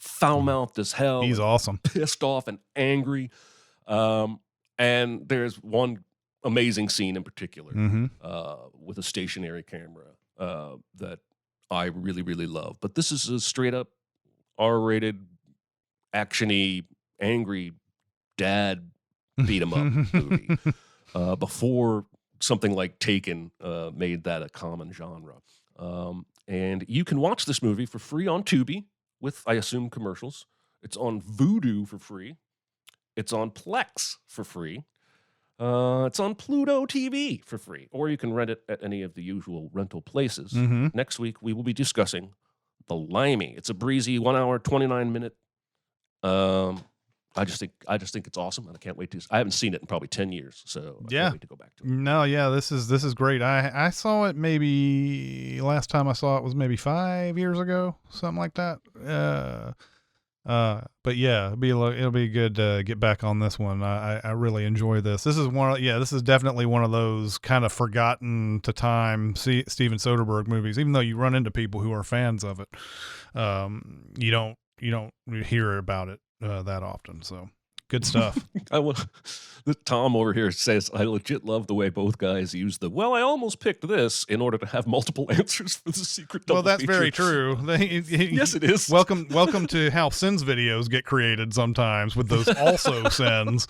foul-mouthed as hell. He's awesome. Pissed off and angry. And there's one amazing scene in particular with a stationary camera that I really, really love. But this is a straight-up R-rated, action-y, angry dad beat-em-up movie. Before something like Taken made that a common genre. And you can watch this movie for free on Tubi with, I assume, commercials. It's on Vudu for free. It's on Plex for free. It's on Pluto TV for free. Or you can rent it at any of the usual rental places. Mm-hmm. Next week, we will be discussing The Limey. It's a breezy 1 hour, 29-minute I just think it's awesome, and I can't wait to. I haven't seen it in probably 10 years, so I can't wait to go back to it. No, yeah, this is great. I saw it maybe last time I saw it was maybe 5 years ago, something like that. But yeah, it'll be good to get back on this one. I really enjoy this. This is definitely one of those kind of forgotten to time Steven Soderbergh movies. Even though you run into people who are fans of it, you don't hear about it that often. So good stuff. Tom over here says, I legit love the way both guys use I almost picked this in order to have multiple answers for the secret double Well, that's feature. very true. Yes, it is. Welcome to how sins videos get created sometimes with those also sins.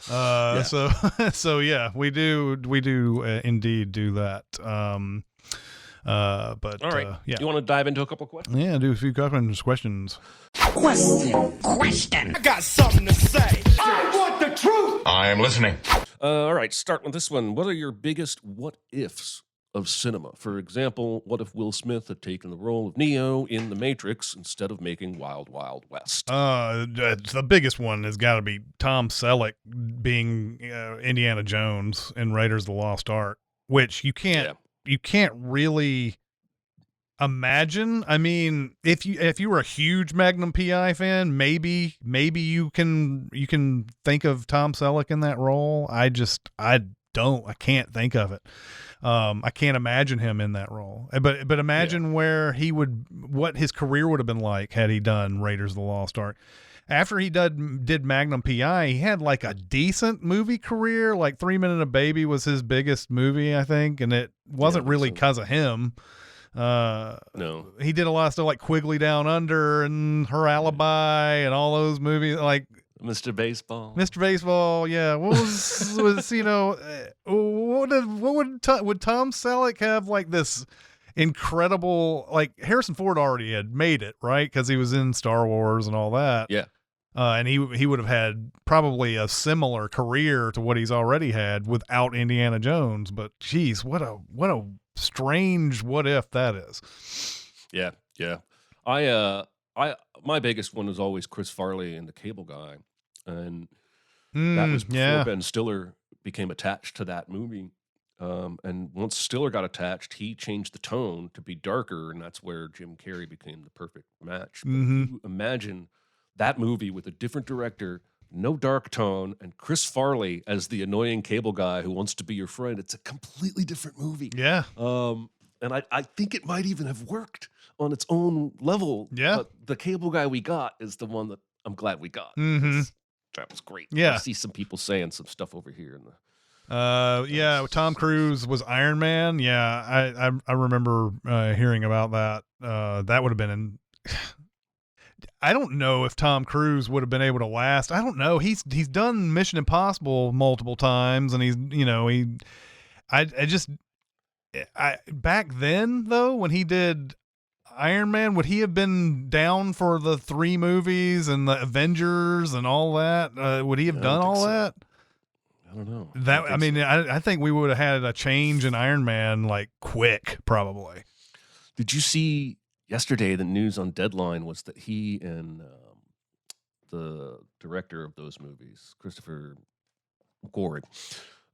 Yeah. So yeah, we do indeed do that. But all right, yeah. You want to dive into a couple of questions? Yeah, do a few questions. Question. I got something to say. I want the truth. I am listening. All right, start with this one. What are your biggest what ifs of cinema? For example, what if Will Smith had taken the role of Neo in The Matrix instead of making Wild Wild West? The biggest one has got to be Tom Selleck being Indiana Jones in Raiders of the Lost Ark, which you can't really imagine. I mean, if you were a huge Magnum PI fan, maybe you can think of Tom Selleck in that role. I can't think of it. I can't imagine him in that role. But imagine what his career would have been like had he done Raiders of the Lost Ark. After he did Magnum PI, he had like a decent movie career. Like 3 Men and a Baby was his biggest movie, I think, and it wasn't really because of him. No, he did a lot of stuff like Quigley Down Under and Her Alibi and all those movies, like Mr. Baseball. Yeah. What was would Tom Selleck have like this incredible, like Harrison Ford already had made it, right? Because he was in Star Wars and all that. Yeah. And he would have had probably a similar career to what he's already had without Indiana Jones. But geez, what a strange what if that is. Yeah. My biggest one is always Chris Farley and the Cable Guy, and that was before Ben Stiller became attached to that movie. And once Stiller got attached, he changed the tone to be darker, and that's where Jim Carrey became the perfect match. But if you imagine that movie with a different director, no dark tone, and Chris Farley as the annoying cable guy who wants to be your friend, it's a completely different movie. Yeah. And I think it might even have worked on its own level. Yeah. But the cable guy we got is the one that I'm glad we got. Mhm. That was great. Yeah. I see some people saying some stuff over here in the yeah, Tom Cruise was Iron Man. Yeah, I remember hearing about that. That would have been I don't know if Tom Cruise would have been able to last. I don't know. He's done Mission Impossible multiple times, and I back then though, when he did Iron Man, would he have been down for the 3 movies and the Avengers and all that? Would he have done all that? I don't know. I think we would have had a change in Iron Man like quick, probably. Did you see yesterday the news on Deadline was that he and the director of those movies, Christopher Gord,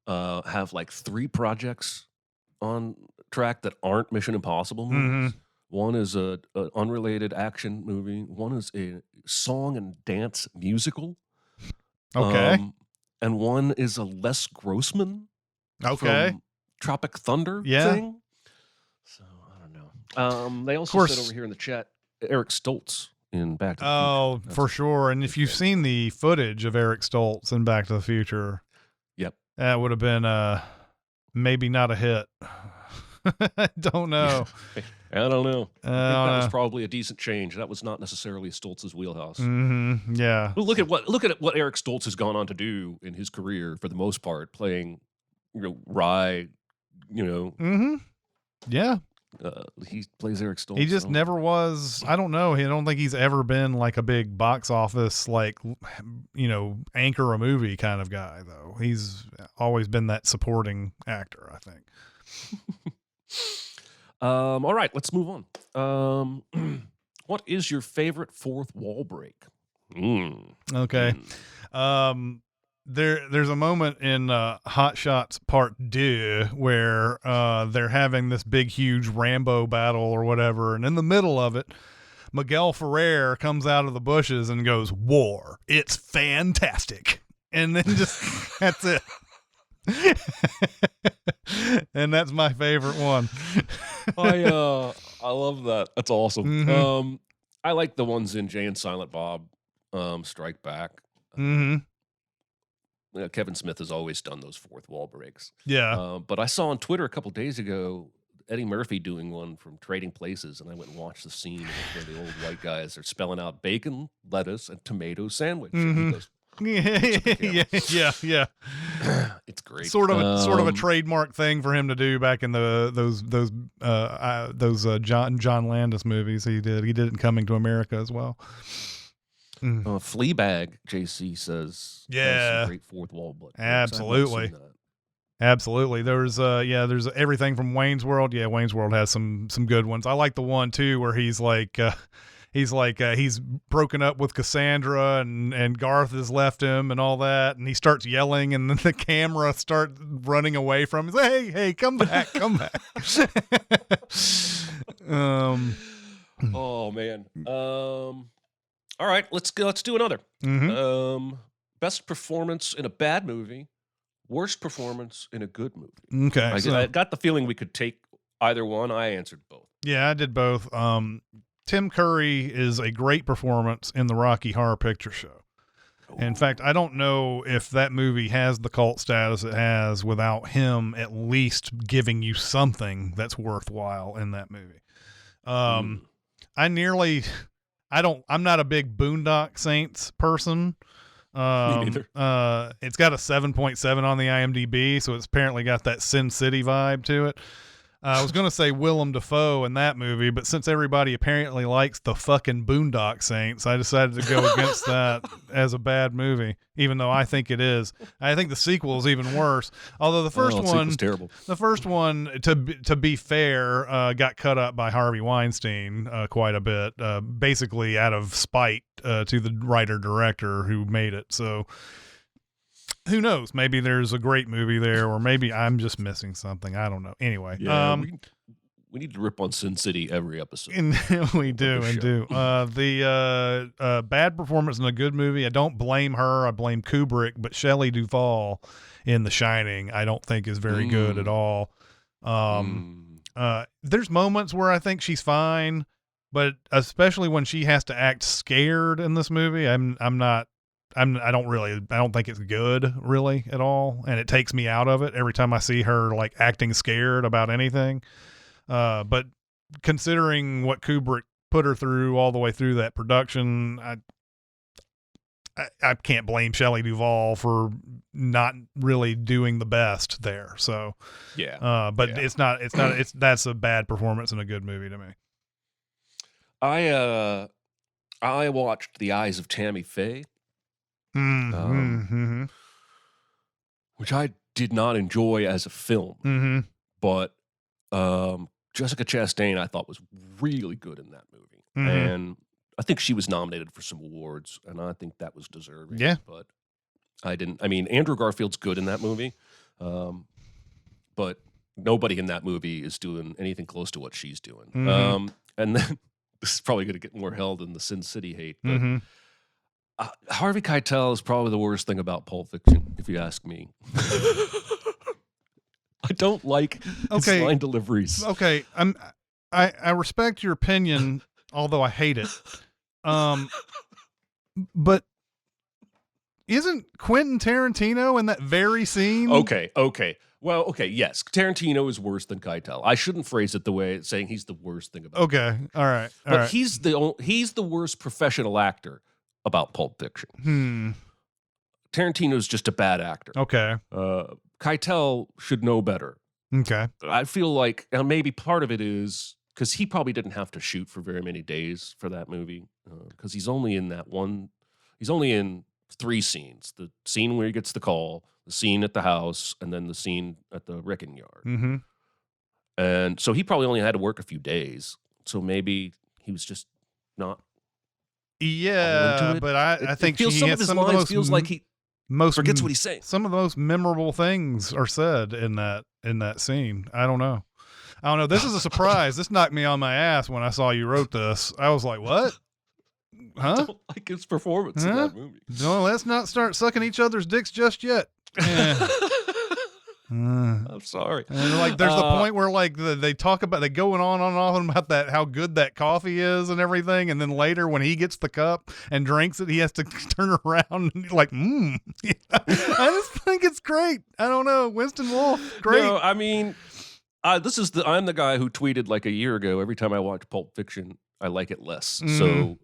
have like 3 projects on track that aren't Mission Impossible movies. One is a unrelated action movie. One is a song and dance musical. Okay. And one is a Les Grossman Okay. from Tropic Thunder Yeah. thing. So I don't know. They also said over here in the chat, Eric Stoltz in Back to the Oh, Future. for sure. And if you've seen the footage of Eric Stoltz in Back to the Future, Yep. that would have been maybe not a hit. I don't know. I don't know. I think that was Uh, probably a decent change. That was not necessarily Stoltz's wheelhouse. yeah. But look at what Eric Stoltz has gone on to do in his career for the most part, playing Rye. Yeah. He plays Eric Stoltz. He just so- never was. I don't know. I don't think he's ever been like a big box office, like, anchor a movie kind of guy, though. He's always been that supporting actor, I think. All right, let's move on. What is your favorite fourth wall break? Okay. There's a moment in Hot Shots Part 2 where they're having this big, huge Rambo battle or whatever, and in the middle of it, Miguel Ferrer comes out of the bushes and goes, "War, it's fantastic," and then just that's it. And that's my favorite one. I love that. That's awesome. I like the ones in Jay and Silent Bob Strike Back. Kevin Smith has always done those fourth wall breaks. Yeah. But I saw on Twitter a couple days ago Eddie Murphy doing one from Trading Places, and I went and watched the scene where the old white guys are spelling out bacon, lettuce, and tomato sandwich. And he goes, yeah. it's great. Sort of a trademark thing for him to do back in those John Landis movies he did. He did it in Coming to America as well. Fleabag, JC says, has some great fourth wall breaks. Absolutely. Absolutely. There's everything from Wayne's World. Yeah, Wayne's World has some good ones. I like the one too where he's broken up with Cassandra and Garth has left him and all that, and he starts yelling, and then the camera starts running away from him. He's like, hey, come back. Oh man. All right, let's do another. Best performance in a bad movie, worst performance in a good movie. Okay. I got the feeling we could take either one. I answered both. Yeah, I did both. Tim Curry is a great performance in the Rocky Horror Picture Show. In fact, I don't know if that movie has the cult status it has without him at least giving you something that's worthwhile in that movie. I'm not a big Boondock Saints person. Me neither. It's got a 7.7 on the IMDb, so it's apparently got that Sin City vibe to it. I was going to say Willem Dafoe in that movie, but since everybody apparently likes the fucking Boondock Saints, I decided to go against that as a bad movie, even though I think it is. I think the sequel is even worse. Although the first one, terrible. The first one, to be fair, got cut up by Harvey Weinstein quite a bit, basically out of spite to the writer-director who made it. So who knows? Maybe there's a great movie there, or maybe I'm just missing something. I don't know. Anyway, we need to rip on Sin City every episode. And we do. The bad performance in a good movie. I don't blame her. I blame Kubrick, but Shelley Duvall in The Shining, I don't think is very good at all. There's moments where I think she's fine, but especially when she has to act scared in this movie, I don't think it's good really at all. And it takes me out of it every time I see her like acting scared about anything. But considering what Kubrick put her through all the way through that production, I can't blame Shelley Duvall for not really doing the best there. So, that's a bad performance in a good movie to me. I watched The Eyes of Tammy Faye, which I did not enjoy as a film, but Jessica Chastain I thought was really good in that movie, and I think she was nominated for some awards, and I think that was deserving. Yeah, but I didn't. I mean, Andrew Garfield's good in that movie, but nobody in that movie is doing anything close to what she's doing. And then this is probably going to get more hell than the Sin City hate, but Harvey Keitel is probably the worst thing about Pulp Fiction, if you ask me. I don't like his line deliveries. Okay, I respect your opinion, although I hate it. But isn't Quentin Tarantino in that very scene? Okay. Well, okay, yes. Tarantino is worse than Keitel. I shouldn't phrase it the way it's saying he's the worst thing about Okay, all right. But he's the worst professional actor about Pulp Fiction. Tarantino's just a bad actor. Okay. Keitel should know better. Okay. I feel like maybe part of it is because he probably didn't have to shoot for very many days for that movie, because he's only in three scenes: the scene where he gets the call, the scene at the house, and then the scene at the wrecking yard. And so he probably only had to work a few days. So maybe he was just not. Yeah, but I think some of his lines feels like he forgets what he's saying. Some of the most memorable things are said in that scene. I don't know. This is a surprise. This knocked me on my ass when I saw you wrote this. I was like, what? Huh? I don't like his performance in that movie. No, let's not start sucking each other's dicks just yet. I'm sorry. And like, there's the point where like they talk about, they going on and on about that, how good that coffee is and everything. And then later when he gets the cup and drinks it, he has to turn around and like, I just think it's great. I don't know. Winston Wolfe, great. No, I mean, I'm the guy who tweeted like a year ago, every time I watch Pulp Fiction, I like it less. So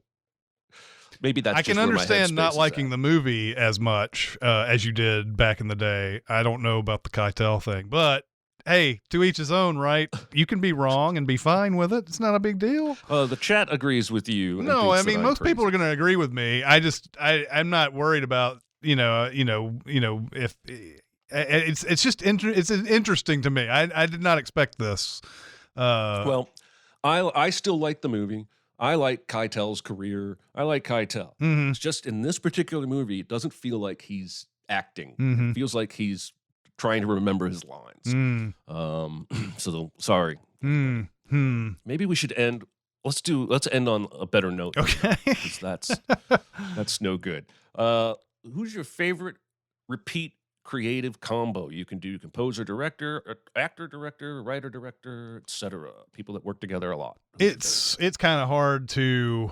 maybe that's I can just where my understand headspace not is liking at. the movie as much as you did back in the day. I don't know about the Keitel thing, but hey, to each his own, right? You can be wrong and be fine with it. It's not a big deal. The chat agrees with you. No, I mean, most people are going to agree with me. I'm not worried about, if it's just it's interesting to me. I did not expect this. Well, I still like the movie. I like Keitel's career. I like Keitel. It's just in this particular movie, it doesn't feel like he's acting. It feels like he's trying to remember his lines. So sorry. Maybe we should end. Let's end on a better note. Okay. Because that's no good. Who's your favorite repeat creative combo? You can do composer, director, actor, director, writer, director, etc. People that work together a lot. It's kind of hard to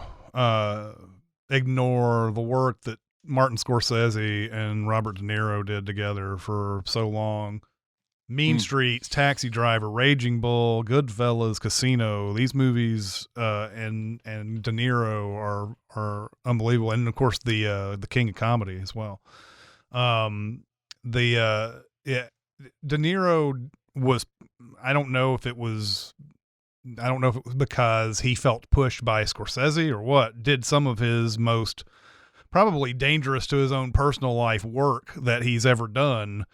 ignore the work that Martin Scorsese and Robert De Niro did together for so long. Mean Streets, Taxi Driver, Raging Bull, Goodfellas, Casino. These movies and De Niro are unbelievable, and of course the king of comedy as well. De Niro was, I don't know if it was because he felt pushed by Scorsese or what, did some of his most probably dangerous to his own personal life work that he's ever done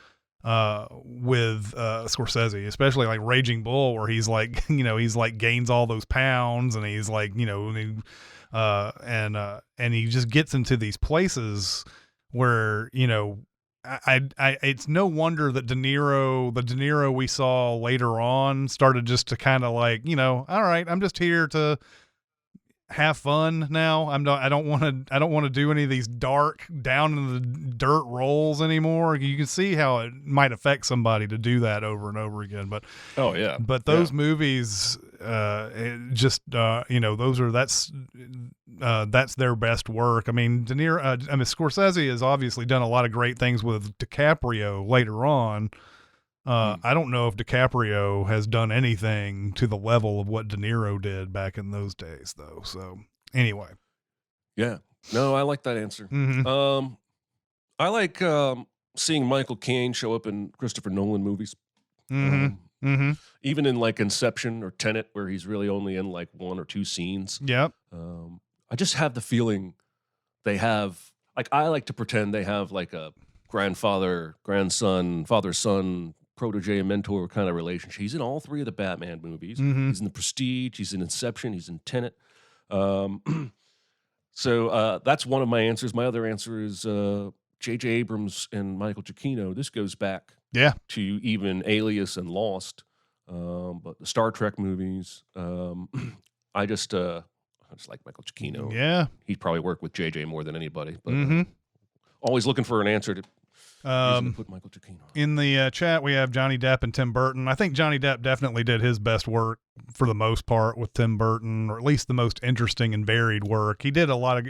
with Scorsese, especially like Raging Bull, where he's like, he's like gains all those pounds and he's like, and he just gets into these places where, it's no wonder that the De Niro we saw later on started just to kind of like, all right, I'm just here to have fun now. I don't want to do any of these dark down in the dirt roles anymore. You can see how it might affect somebody to do that over and over again. But those movies, that's their best work. I mean, Scorsese has obviously done a lot of great things with DiCaprio later on. I don't know if DiCaprio has done anything to the level of what De Niro did back in those days, though. So anyway, yeah, no, I like that answer. Mm-hmm. I like seeing Michael Caine show up in Christopher Nolan movies. Mm-hmm. Even in like Inception or Tenet, where he's really only in like 1 or 2 scenes. Yep. I just have the feeling they have, like, I like to pretend they have like a grandfather, grandson, father-son, protege and mentor kind of relationship. He's in all 3 of the Batman movies. Mm-hmm. He's in The Prestige. He's in Inception. He's in Tenet. So that's one of my answers. My other answer is J.J. Abrams and Michael Giacchino. This goes back to even Alias and Lost, but the Star Trek movies. I just like Michael Giacchino. Yeah, he'd probably work with J.J. more than anybody. But always looking for an answer to. Put Michael Giacchino. In the chat, we have Johnny Depp and Tim Burton. I think Johnny Depp definitely did his best work for the most part with Tim Burton, or at least the most interesting and varied work. He did a lot of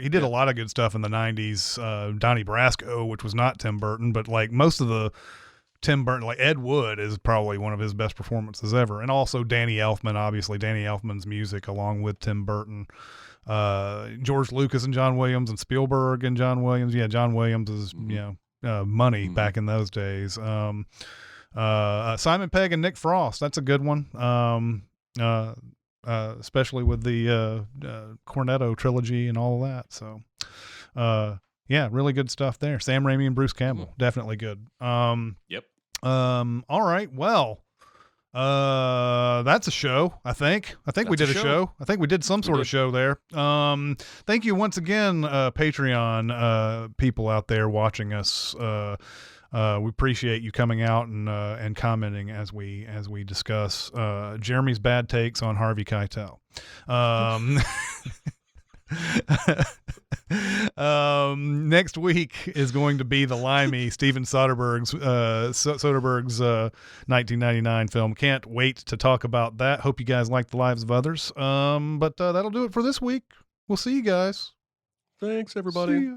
good stuff in the 90s. Donnie Brasco, which was not Tim Burton, but like most of the Tim Burton, like Ed Wood is probably one of his best performances ever. And also Danny Elfman, obviously Danny Elfman's music along with Tim Burton. George Lucas and John Williams, and Spielberg and John Williams. Yeah, John Williams is, money back in those days. Simon Pegg and Nick Frost. That's a good one. Especially with the Cornetto trilogy and all of that. So, yeah, really good stuff there. Sam Raimi and Bruce Campbell, definitely good. Yep. All right. Well, that's a show. I think we did a show. I think we did some sort of show there. Thank you once again, Patreon people out there watching us. We appreciate you coming out and commenting as we discuss Jeremy's bad takes on Harvey Keitel. Next week is going to be the Limey, Steven Soderbergh's 1999 film. Can't wait to talk about that. Hope you guys like The Lives of Others. But that'll do it for this week. We'll see you guys. Thanks, everybody. See ya.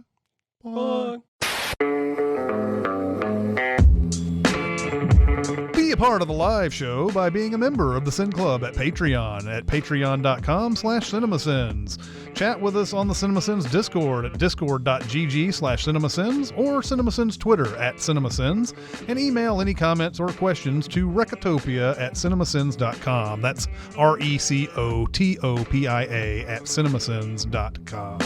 Bye. Be a part of the live show by being a member of the Sin Club at Patreon at patreon.com/cinemasins. Chat with us on the Cinemasins Discord at discord.gg/cinemasins or Cinemasins Twitter at Cinemasins, and email any comments or questions to Recotopia at cinemasins.com. That's RECOTOPIA at cinemasins.com.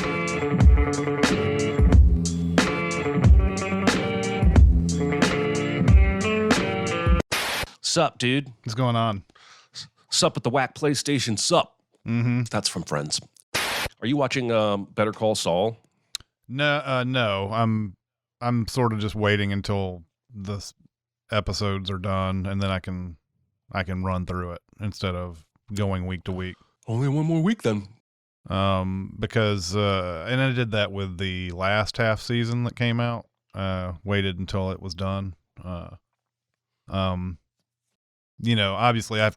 Sup, dude? What's going on? Sup at the whack PlayStation. Sup. Mm-hmm. That's from Friends. Are you watching Better Call Saul? No. I'm sort of just waiting until the episodes are done, and then I can run through it instead of going week to week. Only one more week then. Because and I did that with the last half season that came out. Waited until it was done. Obviously I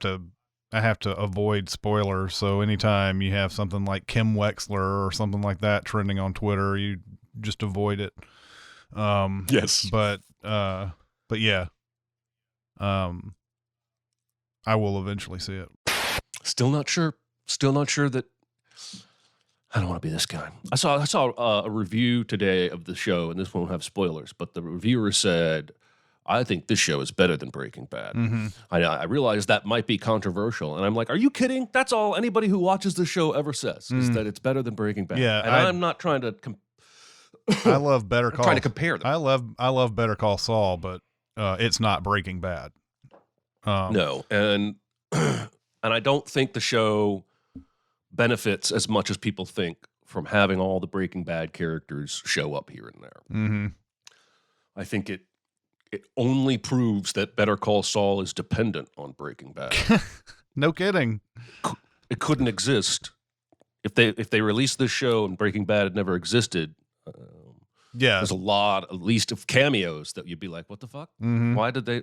have to avoid spoilers. So anytime you have something like Kim Wexler or something like that trending on Twitter, you just avoid it. Yes. But yeah. I will eventually see it. Still not sure that I don't want to be this guy. I saw a review today of the show, and this won't have spoilers, but the reviewer said, I think this show is better than Breaking Bad. Mm-hmm. I realize that might be controversial. And I'm like, are you kidding? That's all anybody who watches the show ever says, is that it's better than Breaking Bad. Yeah, and I'm not trying to I love Better Call. Trying to compare them. I love Better Call Saul, but it's not Breaking Bad. No, and I don't think the show benefits as much as people think from having all the Breaking Bad characters show up here and there. Mm-hmm. I think it only proves that Better Call Saul is dependent on Breaking Bad. No kidding. It couldn't exist if they released this show and Breaking Bad had never existed. Yeah. There's a lot, at least, of cameos that you'd be like, "What the fuck? Mhm. Why did they?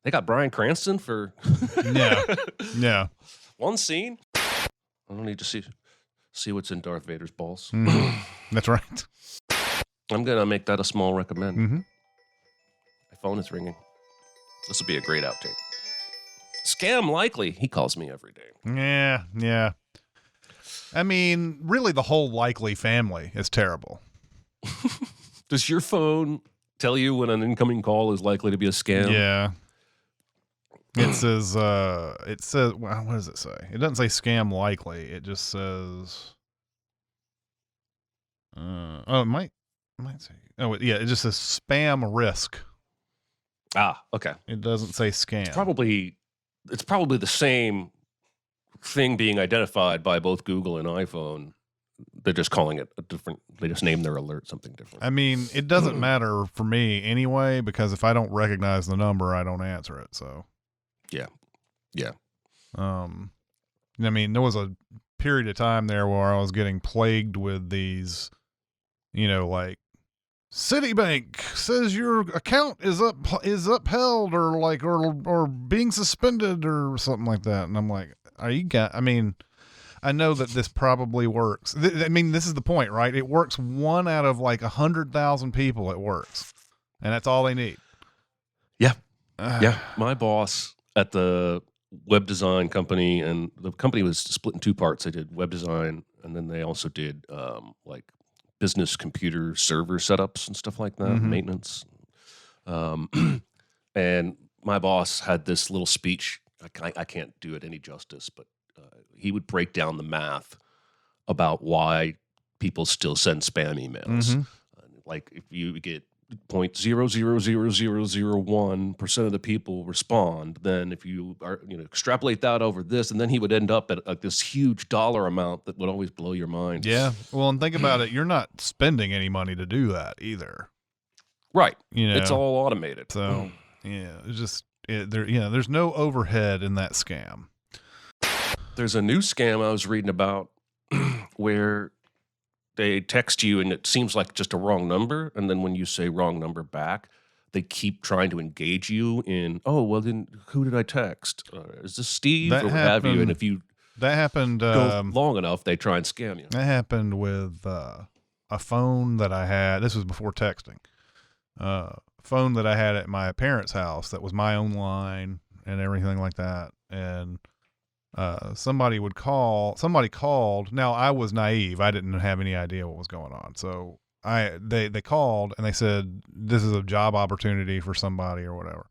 They got Bryan Cranston for Yeah. one scene? I don't need to see what's in Darth Vader's balls." Mhm. That's right. I'm gonna make that a small recommend. Mhm. My phone is ringing. This will be a great outtake. Scam likely. He calls me every day. Yeah. I mean, really, the whole Likely family is terrible. Does your phone tell you when an incoming call is likely to be a scam? Yeah. It says, well, what does it say? It doesn't say scam likely. It just says, it might say, it just says spam risk. Ah, okay. It doesn't say scam. It's probably the same thing being identified by both Google and iPhone. They're just calling it they just name their alert something different. I mean, it doesn't matter for me anyway, because if I don't recognize the number, I don't answer it. So, yeah. I mean, there was a period of time there where I was getting plagued with these, like Citibank says your account is upheld or being suspended or something like that. And I'm like, I know that this probably works. This is the point, right? It works 1 out of like 100,000 people. It works. And that's all they need. Yeah. Yeah. My boss at the web design company, and the company was split in 2 parts. They did web design, and then they also did like business computer server setups and stuff like that, maintenance. And my boss had this little speech. I can't do it any justice, but he would break down the math about why people still send spam emails. Like if you get 0.000001% of the people respond, then if you are extrapolate that over this, and then he would end up at like this huge dollar amount that would always blow your mind. Yeah. Well, and think about it. You're not spending any money to do that either. Right. It's all automated. So yeah, it's just there's no overhead in that scam. There's a new scam I was reading about where they text you and it seems like just a wrong number. And then when you say wrong number back, they keep trying to engage you in, oh, well, then who did I text? Is this Steve or what have you? And if you that happened go long enough, they try and scam you. That happened with a phone that I had. This was before texting. Phone that I had at my parents' house that was my own line and everything like that. And somebody called. Now I was naive. I didn't have any idea what was going on. So they called and they said, this is a job opportunity for somebody or whatever.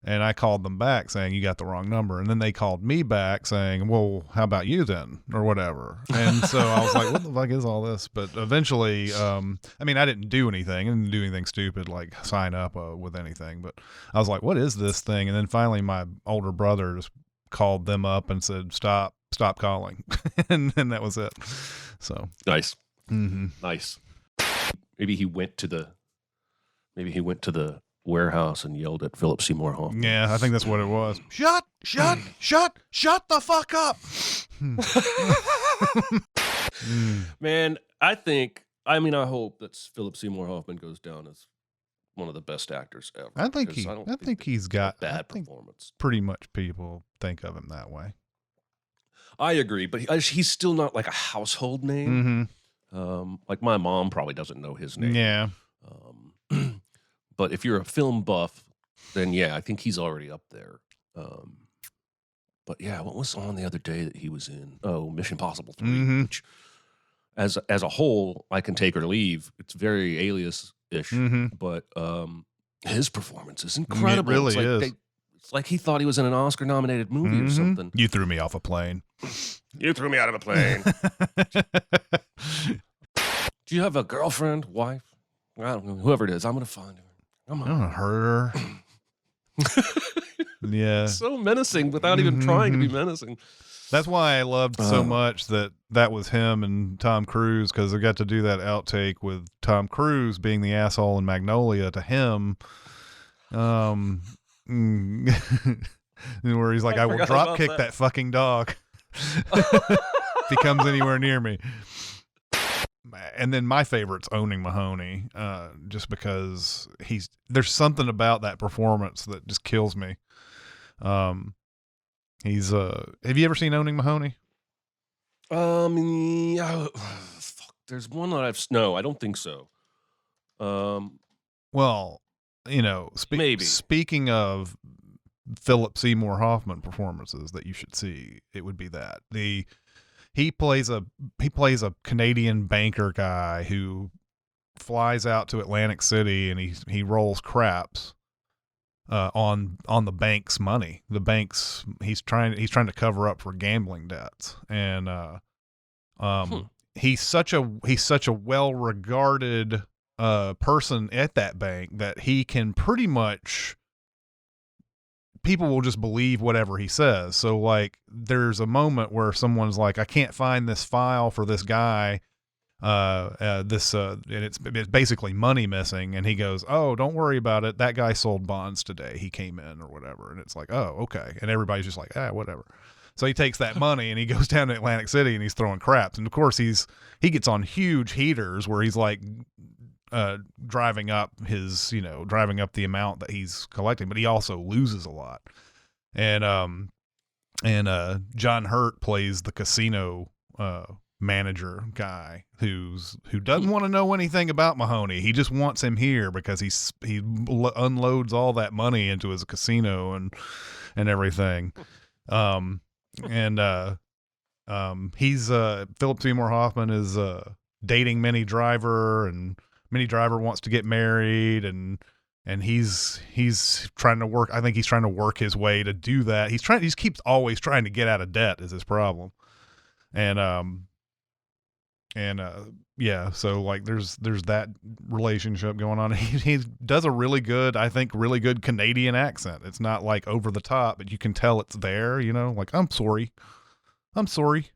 And I called them back saying, you got the wrong number. And then they called me back saying, well, how about you then? Or whatever. And so I was like, what the fuck is all this? But eventually, I didn't do anything. I didn't do anything stupid like sign up with anything. But I was like, what is this thing? And then finally my older brother just called them up and said, stop calling. and that was it. So nice. Mm-hmm. Nice. Maybe he went to the warehouse and yelled at Philip Seymour Hoffman. Yeah, I think that's what it was. Shut the fuck up. Man, I hope that Philip Seymour Hoffman goes down as one of the best actors ever. I think he's got bad performance. Pretty much people think of him that way. I agree, but he's still not like a household name. Like my mom probably doesn't know his name. Yeah. But if you're a film buff, then yeah, I think he's already up there. But yeah, what was on the other day that he was in? Oh, Mission Impossible 3, which as a whole, I can take or leave. It's very Alias-ish, but his performance is incredible. It really is. It's like he thought he was in an Oscar-nominated movie or something. You threw me off a plane. You threw me out of a plane. Do you have a girlfriend, wife? I don't know. Whoever it is, I'm going to find her. I'm going to hurt her. Yeah. So menacing without even trying to be menacing. That's why I loved so much that was him and Tom Cruise, because I got to do that outtake with Tom Cruise being the asshole in Magnolia to him. Where he's like, I will forgot drop about kick that fucking dog if he comes anywhere near me. And then my favorite's Owning Mahoney, just because there's something about that performance that just kills me. Have you ever seen Owning Mahoney? Yeah, fuck, there's one that no, I don't think so. Well, Maybe. Speaking of Philip Seymour Hoffman performances that you should see, it would be that. He plays a Canadian banker guy who flies out to Atlantic City, and he rolls craps on the bank's money. The bank's he's trying to cover up for gambling debts, and he's such a well-regarded person at that bank that he can pretty much, people will just believe whatever he says. So like there's a moment where someone's like, I can't find this file for this guy, and it's basically money missing, and he goes, oh, don't worry about it, that guy sold bonds today, he came in or whatever. And it's like, oh, okay. And everybody's just like, whatever. So he takes that money and he goes down to Atlantic City and he's throwing craps. And of course he gets on huge heaters where he's like driving up the amount that he's collecting, but he also loses a lot. And John Hurt plays the casino manager guy who doesn't want to know anything about Mahoney. He just wants him here because he unloads all that money into his casino and everything. He's Philip Seymour Hoffman is dating Minnie Driver, and Minnie Driver wants to get married, and he's trying to work. I think he's trying to work his way to do that. He keeps always trying to get out of debt is his problem. So like there's that relationship going on. He does a really good Canadian accent. It's not like over the top, but you can tell it's there, like, I'm sorry. Sorry.